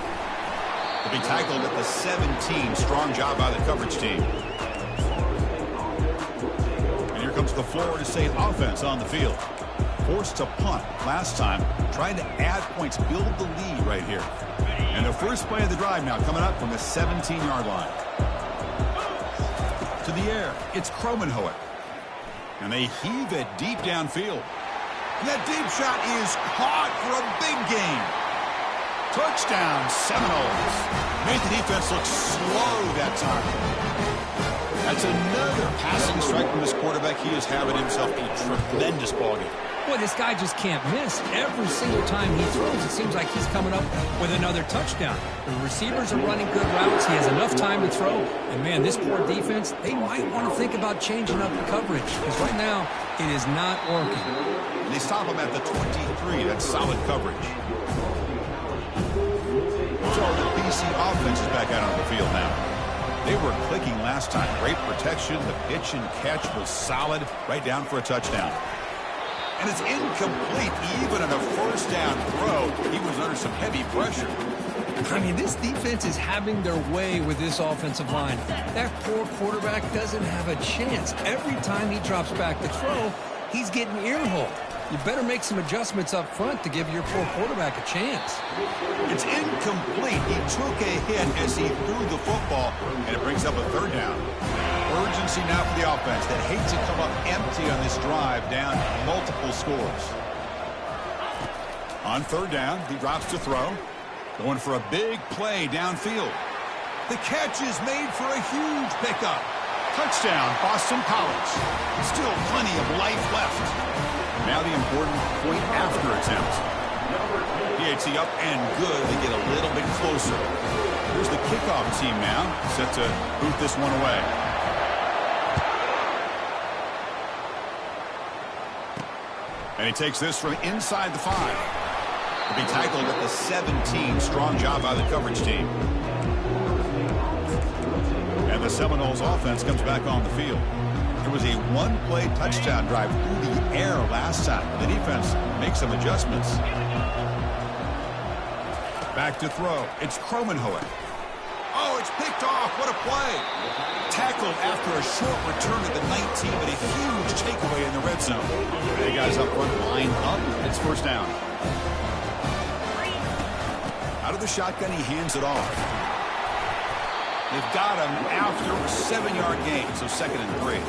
F: He'll be tackled at the 17. Strong job by the coverage team. And here comes the Florida State offense on the field. Forced to punt last time. Trying to add points, build the lead right here. And the first play of the drive now coming up from the 17-yard line. To the air, it's Cromenhoek. And they heave it deep downfield. And that deep shot is caught for a big gain. Touchdown, Seminoles. Made the defense look slow that time. That's another passing strike from this quarterback. He is having himself a tremendous ballgame.
H: Boy, this guy just can't miss. Every single time he throws, it seems like he's coming up with another touchdown. The receivers are running good routes. He has enough time to throw. And, man, this poor defense, they might want to think about changing up the coverage because right now it is not working.
F: And they stop him at the 23. That's solid coverage. So the BC offense is back out on the field now. They were clicking last time. Great protection. The pitch and catch was solid. Right down for a touchdown. And it's incomplete. Even on a first down throw, he was under some heavy pressure.
H: I mean, this defense is having their way with this offensive line. That poor quarterback doesn't have a chance. Every time he drops back to throw, he's getting earholed. You better make some adjustments up front to give your poor quarterback a chance.
F: It's incomplete. He took a hit as he threw the football, and it brings up a third down. Urgency now for the offense that hates to come up empty on this drive, down multiple scores. On third down, he drops to throw. Going for a big play downfield. The catch is made for a huge pickup. Touchdown, Boston College. Still plenty of life left. Now the important point after attempt. PAT up and good. They get a little bit closer. Here's the kickoff team now, set to boot this one away. And he takes this from inside the 5. He'll be tackled at the 17. Strong job by the coverage team. And the Seminoles offense comes back on the field. There was a one-play touchdown drive through the air last time. The defense makes some adjustments. Back to throw. It's Cromenhoek. Oh, it's picked off. What a play. Tackled after a short return to the 19, but a huge takeaway in the red zone. The guys up front line up. It's first down. Out of the shotgun, he hands it off. They've got him after a 7-yard gain, so 2nd and 3.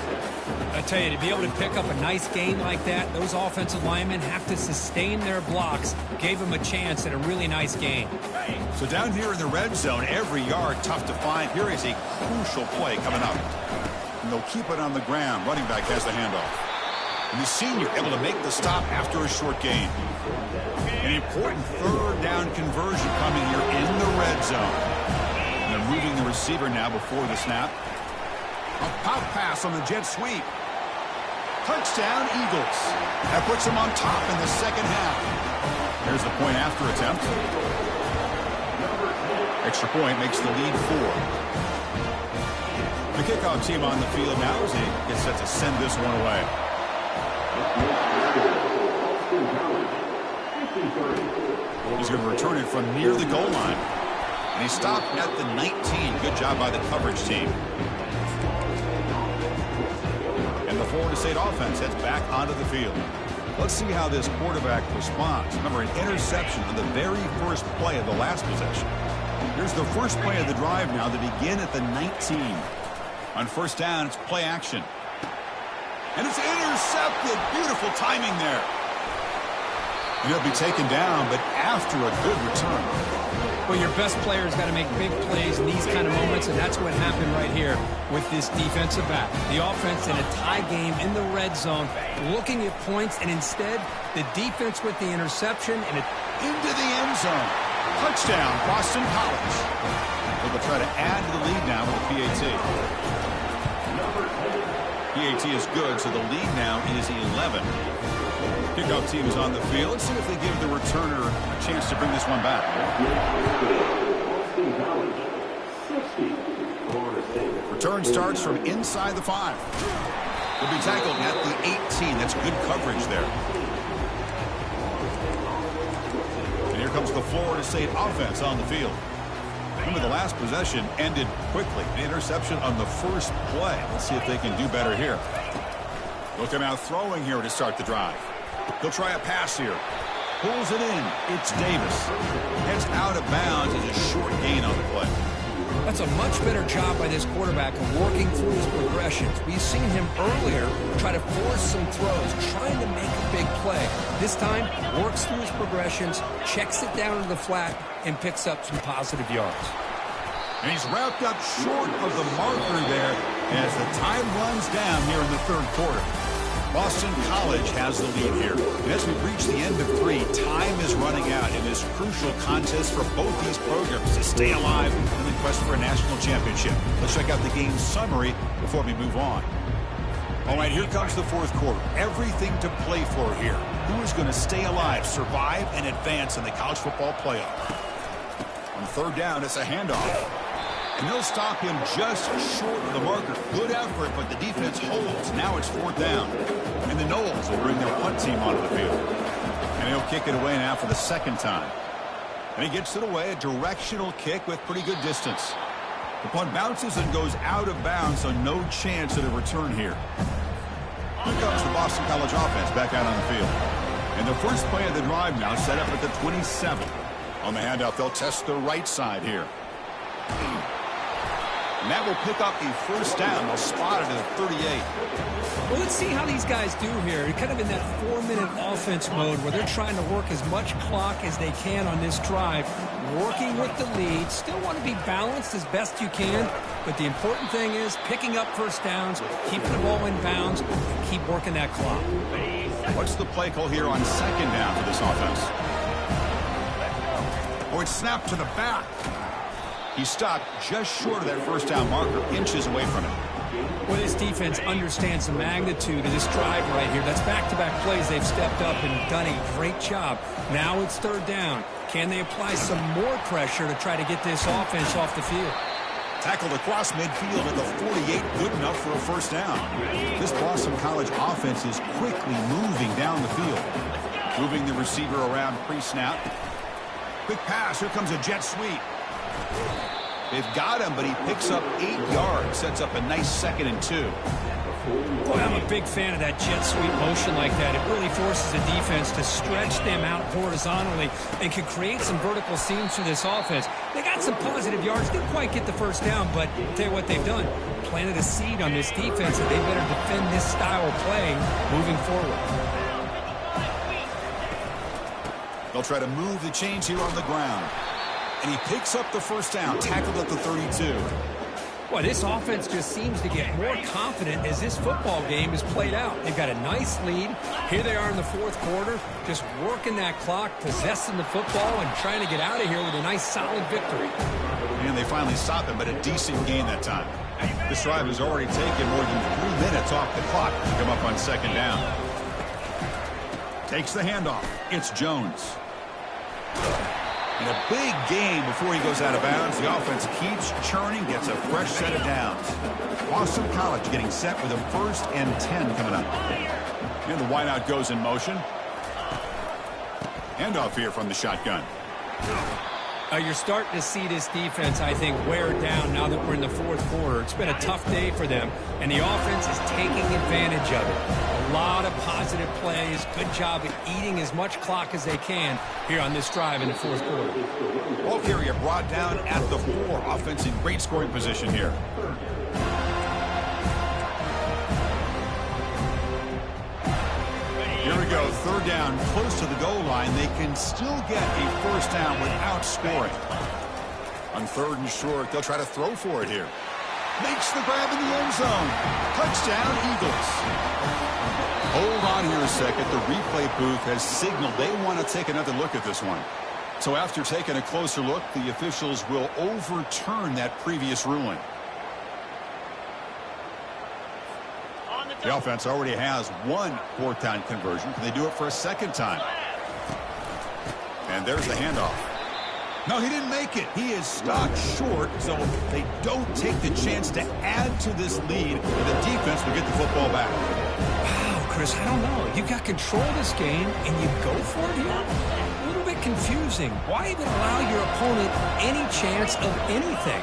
H: I tell you, to be able to pick up a nice gain like that, those offensive linemen have to sustain their blocks. Gave him a chance at a really nice gain.
F: So down here in the red zone, every yard tough to find. Here is a crucial play coming up. And they'll keep it on the ground. Running back has the handoff. And the senior able to make the stop after a short gain. An important third down conversion coming here in the red zone. And they're moving the receiver now before the snap. A pop pass on the jet sweep. Touchdown, Eagles. That puts them on top in the second half. Here's the point after attempt. Extra point makes the lead 4. The kickoff team on the field now as he gets set to send this one away. He's going to return it from near the goal line. And he stopped at the 19. Good job by the coverage team. And the Florida State offense heads back onto the field. Let's see how this quarterback responds. Remember, an interception on the very first play of the last possession. Here's the first play of the drive now to begin at the 19. On first down, it's play action. And it's intercepted. Beautiful timing there. And he'll be taken down, but after a good return.
H: Well, your best player's got to make big plays in these kind of moments, and that's what happened right here with this defensive back. The offense in a tie game in the red zone, looking at points, and instead, the defense with the interception and it
F: into the end zone. Touchdown, Boston College. They'll try to add to the lead now with the PAT. PAT is good, so the lead now is 11. Kickoff team is on the field. Let's see if they give the returner a chance to bring this one back. Return starts from inside the 5. Will be tackled at the 18. That's good coverage there. And here comes the Florida State offense on the field. Remember, the last possession ended quickly. An interception on the first play. Let's see if they can do better here. They'll come out throwing here to start the drive. He'll try a pass here. Pulls it in. It's Davis. Heads out of bounds as a short gain on the play.
H: That's a much better job by this quarterback of working through his progressions. We've seen him earlier try to force some throws, trying to make a big play. This time, works through his progressions, checks it down to the flat, and picks up some positive yards.
F: And he's wrapped up short of the marker there as the time runs down here in the third quarter. Boston College has the lead here. And as we reach the end of 3, time is running out in this crucial contest for both these programs to stay alive in the quest for a national championship. Let's check out the game summary before we move on. All right, here comes the fourth quarter. Everything to play for here. Who is going to stay alive, survive, and advance in the college football playoff? On third down, it's a handoff. And they'll stop him just short of the marker. Good effort, but the defense holds. Now it's fourth down. And the Noles will bring their punt team onto the field. And he'll kick it away now for the second time. And he gets it away, a directional kick with pretty good distance. The punt bounces and goes out of bounds, so no chance at a return here. Here comes the Boston College offense back out on the field. And the first play of the drive now set up at the 27. On the handoff, they'll test the right side here. And that will pick up a first down. They'll spot it at 38.
H: Well, let's see how these guys do here. They're kind of in that 4-minute offense mode where they're trying to work as much clock as they can on this drive, working with the lead. Still want to be balanced as best you can, but the important thing is picking up first downs, keeping the ball in bounds, and keep working that clock.
F: What's the play call here on second down for this offense? Oh, it's snapped to the back. He stopped just short of that first down marker, inches away from it.
H: Well, this defense understands the magnitude of this drive right here. That's back-to-back plays. They've stepped up and done a great job. Now it's third down. Can they apply some more pressure to try to get this offense off the field?
F: Tackled across midfield at the 48, good enough for a first down. This Boston College offense is quickly moving down the field. Moving the receiver around pre-snap. Quick pass, here comes a jet sweep. They've got him, but he picks up 8 yards, sets up a nice 2nd and 2.
H: Boy, I'm a big fan of that jet sweep motion like that. It really forces the defense to stretch them out horizontally and can create some vertical seams for this offense. They got some positive yards, didn't quite get the first down, but I'll tell you what they've done. Planted a seed on this defense, and they better defend this style of play moving forward.
F: They'll try to move the chains here on the ground. And he picks up the first down, tackled at the 32.
H: Well, this offense just seems to get more confident as this football game is played out. They've got a nice lead. Here they are in the fourth quarter, just working that clock, possessing the football, and trying to get out of here with a nice, solid victory.
F: And they finally stop him, but a decent gain that time. This drive has already taken more than 3 minutes off the clock to come up on second down. Takes the handoff. It's Jones. In a big game before he goes out of bounds, the offense keeps churning, gets a fresh set of downs. Boston College getting set with a 1st and 10 coming up. And the wideout goes in motion. Handoff here from the shotgun.
H: You're starting to see this defense, I think, wear down now that we're in the fourth quarter. It's been a tough day for them, and the offense is taking advantage of it. A lot of positive plays. Good job at eating as much clock as they can here on this drive in the fourth quarter.
F: Ball carrier brought down at the 4. Offense in great scoring position here. Here we go, third down, close to the goal line. They can still get a first down without scoring. On 3rd and short, they'll try to throw for it here. Makes the grab in the end zone. Touchdown, Eagles. Hold on here a second. The replay booth has signaled they want to take another look at this one. So after taking a closer look, the officials will overturn that previous ruling. The offense already has 1 4th down conversion. Can they do it for a second time? And there's the handoff. No, he didn't make it. He is stopped short, so they don't take the chance to add to this lead, and the defense will get the football back.
H: Wow, Chris, I don't know. You got control of this game, and you go for it here? A little bit confusing. Why even allow your opponent any chance of anything?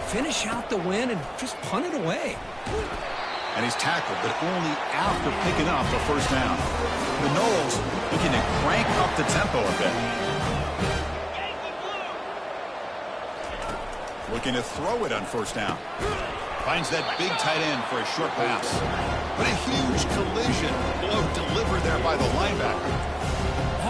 H: Finish out the win and just punt it away.
F: And he's tackled, but only after picking up the first down. The Knowles looking to crank up the tempo a bit. Looking to throw it on first down. Finds that big tight end for a short pass. But a huge collision blow delivered there by the linebacker.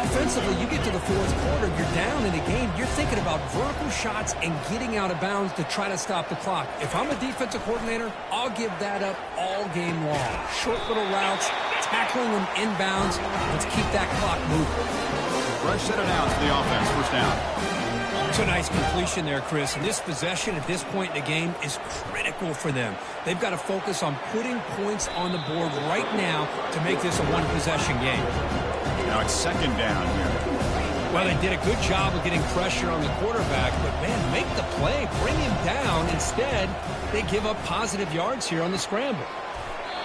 H: Offensively, you get to the fourth quarter, you're down in a game, you're thinking about vertical shots and getting out of bounds to try to stop the clock. If I'm a defensive coordinator, I'll give that up all game long. Short little routes, tackling them inbounds. Let's keep that clock moving.
F: Fresh set of downs for the offense, first down.
H: It's a nice completion there, Chris. And this possession at this point in the game is critical for them. They've got to focus on putting points on the board right now to make this a one-possession game.
F: Now it's second down here.
H: Well, they did a good job of getting pressure on the quarterback, but, man, make the play, bring him down. Instead, they give up positive yards here on the scramble.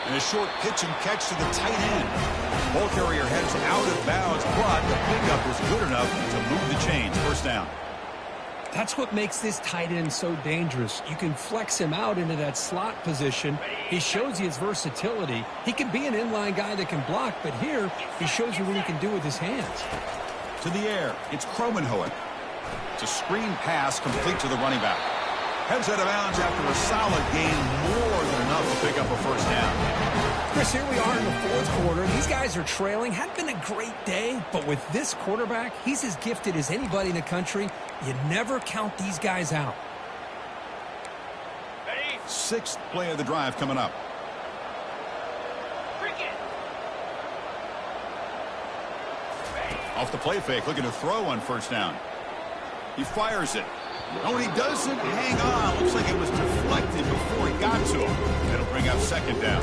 F: And a short pitch and catch to the tight end. Ball carrier heads out of bounds, but the pickup is good enough to move the chains. First down.
H: That's what makes this tight end so dangerous. You can flex him out into that slot position. He shows you his versatility. He can be an inline guy that can block, but here he shows you what he can do with his hands.
F: To the air, it's Kromenhoek. It's a screen pass complete to the running back. Heads out of bounds after a solid gain, more than enough to pick up a first down.
H: Chris, here we are in the fourth quarter. These guys are trailing. Hadn't been a great day, but with this quarterback, he's as gifted as anybody in the country. You never count these guys out.
F: Sixth play of the drive coming up. Off the play fake, looking to throw on first down. He fires it. Oh, and he doesn't hang on. Looks like it was deflected before he got to him. That'll bring up second down.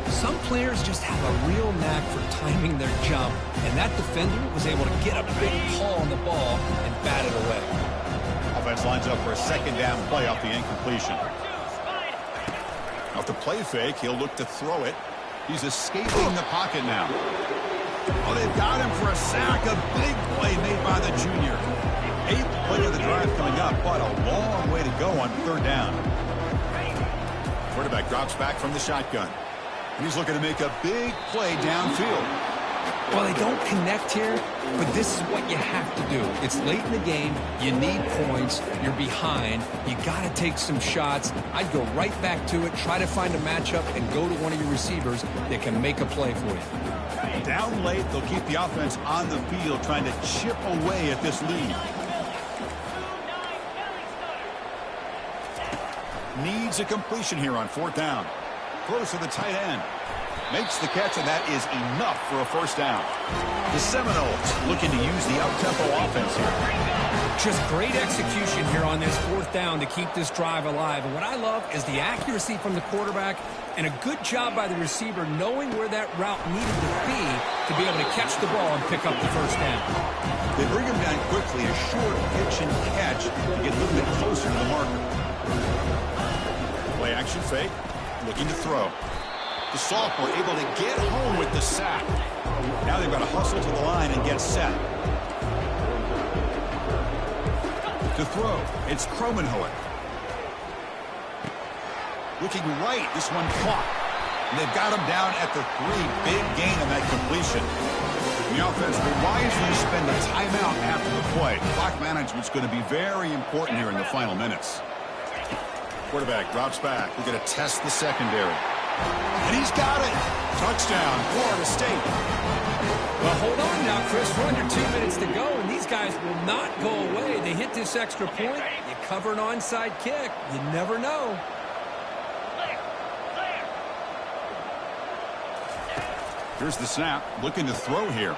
H: Some players just have a real knack for timing their jump, and that defender was able to get a big pull on the ball and bat it away.
F: Offense lines up for a second down play off the incompletion. Off the play fake, he'll look to throw it. He's escaping the pocket now. Oh, they've got him for a sack. A big play made by the junior. Eighth play of the drive coming up, but a long way to go on third down. Quarterback drops back from the shotgun. He's looking to make a big play downfield.
H: Well, they don't connect here, but this is what you have to do. It's late in the game. You need points. You're behind. You got to take some shots. I'd go right back to it, try to find a matchup, and go to one of your receivers that can make a play for you.
F: Down late, they'll keep the offense on the field, trying to chip away at this lead. Needs a completion here on fourth down. Throws to the tight end. Makes the catch, and that is enough for a first down. The Seminoles looking to use the up-tempo offense here.
H: Just great execution here on this fourth down to keep this drive alive. And what I love is the accuracy from the quarterback and a good job by the receiver knowing where that route needed to be able to catch the ball and pick up the first down.
F: They bring him down quickly, a short pitch and catch to get a little bit closer to the marker. Play action fake, looking to throw. The sophomore able to get home with the sack. Now they've got to hustle to the line and get set. To throw, it's Kromenhoek. Looking right, this one caught. And they've got him down at the 3. Big gain on that completion. The offense will wisely spend a timeout after the play. Clock management's going to be very important here in the final minutes. Quarterback drops back. We're going to test the secondary. And he's got it. Touchdown, Florida State.
H: Well, hold on now, Chris. We're under 2 minutes to go, and these guys will not go away. They hit this extra point. You cover an onside kick. You never know.
F: Here's the snap. Looking to throw here.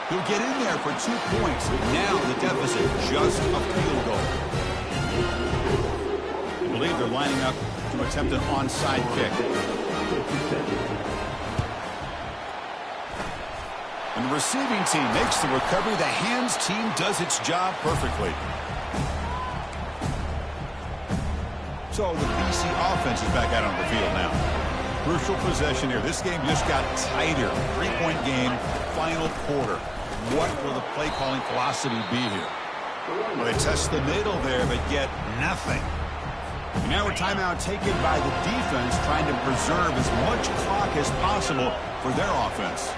F: He'll get in there for 2 points. Now the deficit just a field goal. I believe they're lining up to attempt an onside kick. And the receiving team makes the recovery. The hands team does its job perfectly. So the BC offense is back out on the field now. Crucial possession here. This game just got tighter. 3-point game, final quarter. What will the play calling philosophy be here? Well, they test the middle there, but get nothing. And now a timeout taken by the defense, trying to preserve as much clock as possible for their offense.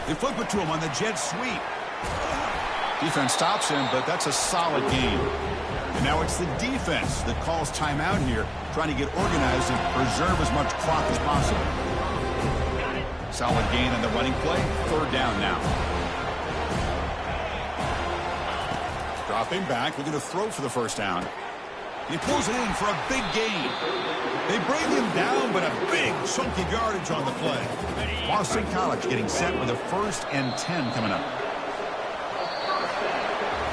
F: They flip it to him on the jet sweep. Defense stops him, but that's a solid game. And now it's the defense that calls timeout here, trying to get organized and preserve as much clock as possible. Solid gain on the running play. Third down now. Dropping back, looking to throw for the first down. He pulls it in for a big gain. They bring him down, but a big chunky yardage on the play. Boston College getting set with a 1st and 10 coming up.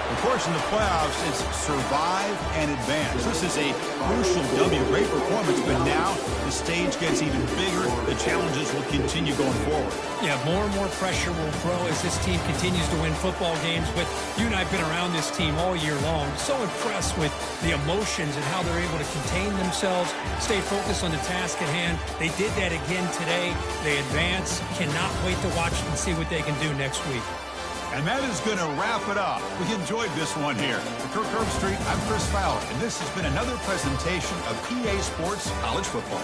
F: Of course, in the playoffs, it's survive and advance. This is a crucial W. Great performance, but now the stage gets even bigger. The challenges will continue going forward.
G: Yeah, more and more pressure will grow as this team continues to win football games. But you and I have been around this team all year long. So impressed with the emotions and how they're able to contain themselves, stay focused on the task at hand. They did that again today. They advance. Cannot wait to watch and see what they can do next week.
F: And that is going to wrap it up. We enjoyed this one here. For Kirk Herbstreit, I'm Chris Fowler, and this has been another presentation of EA Sports College Football.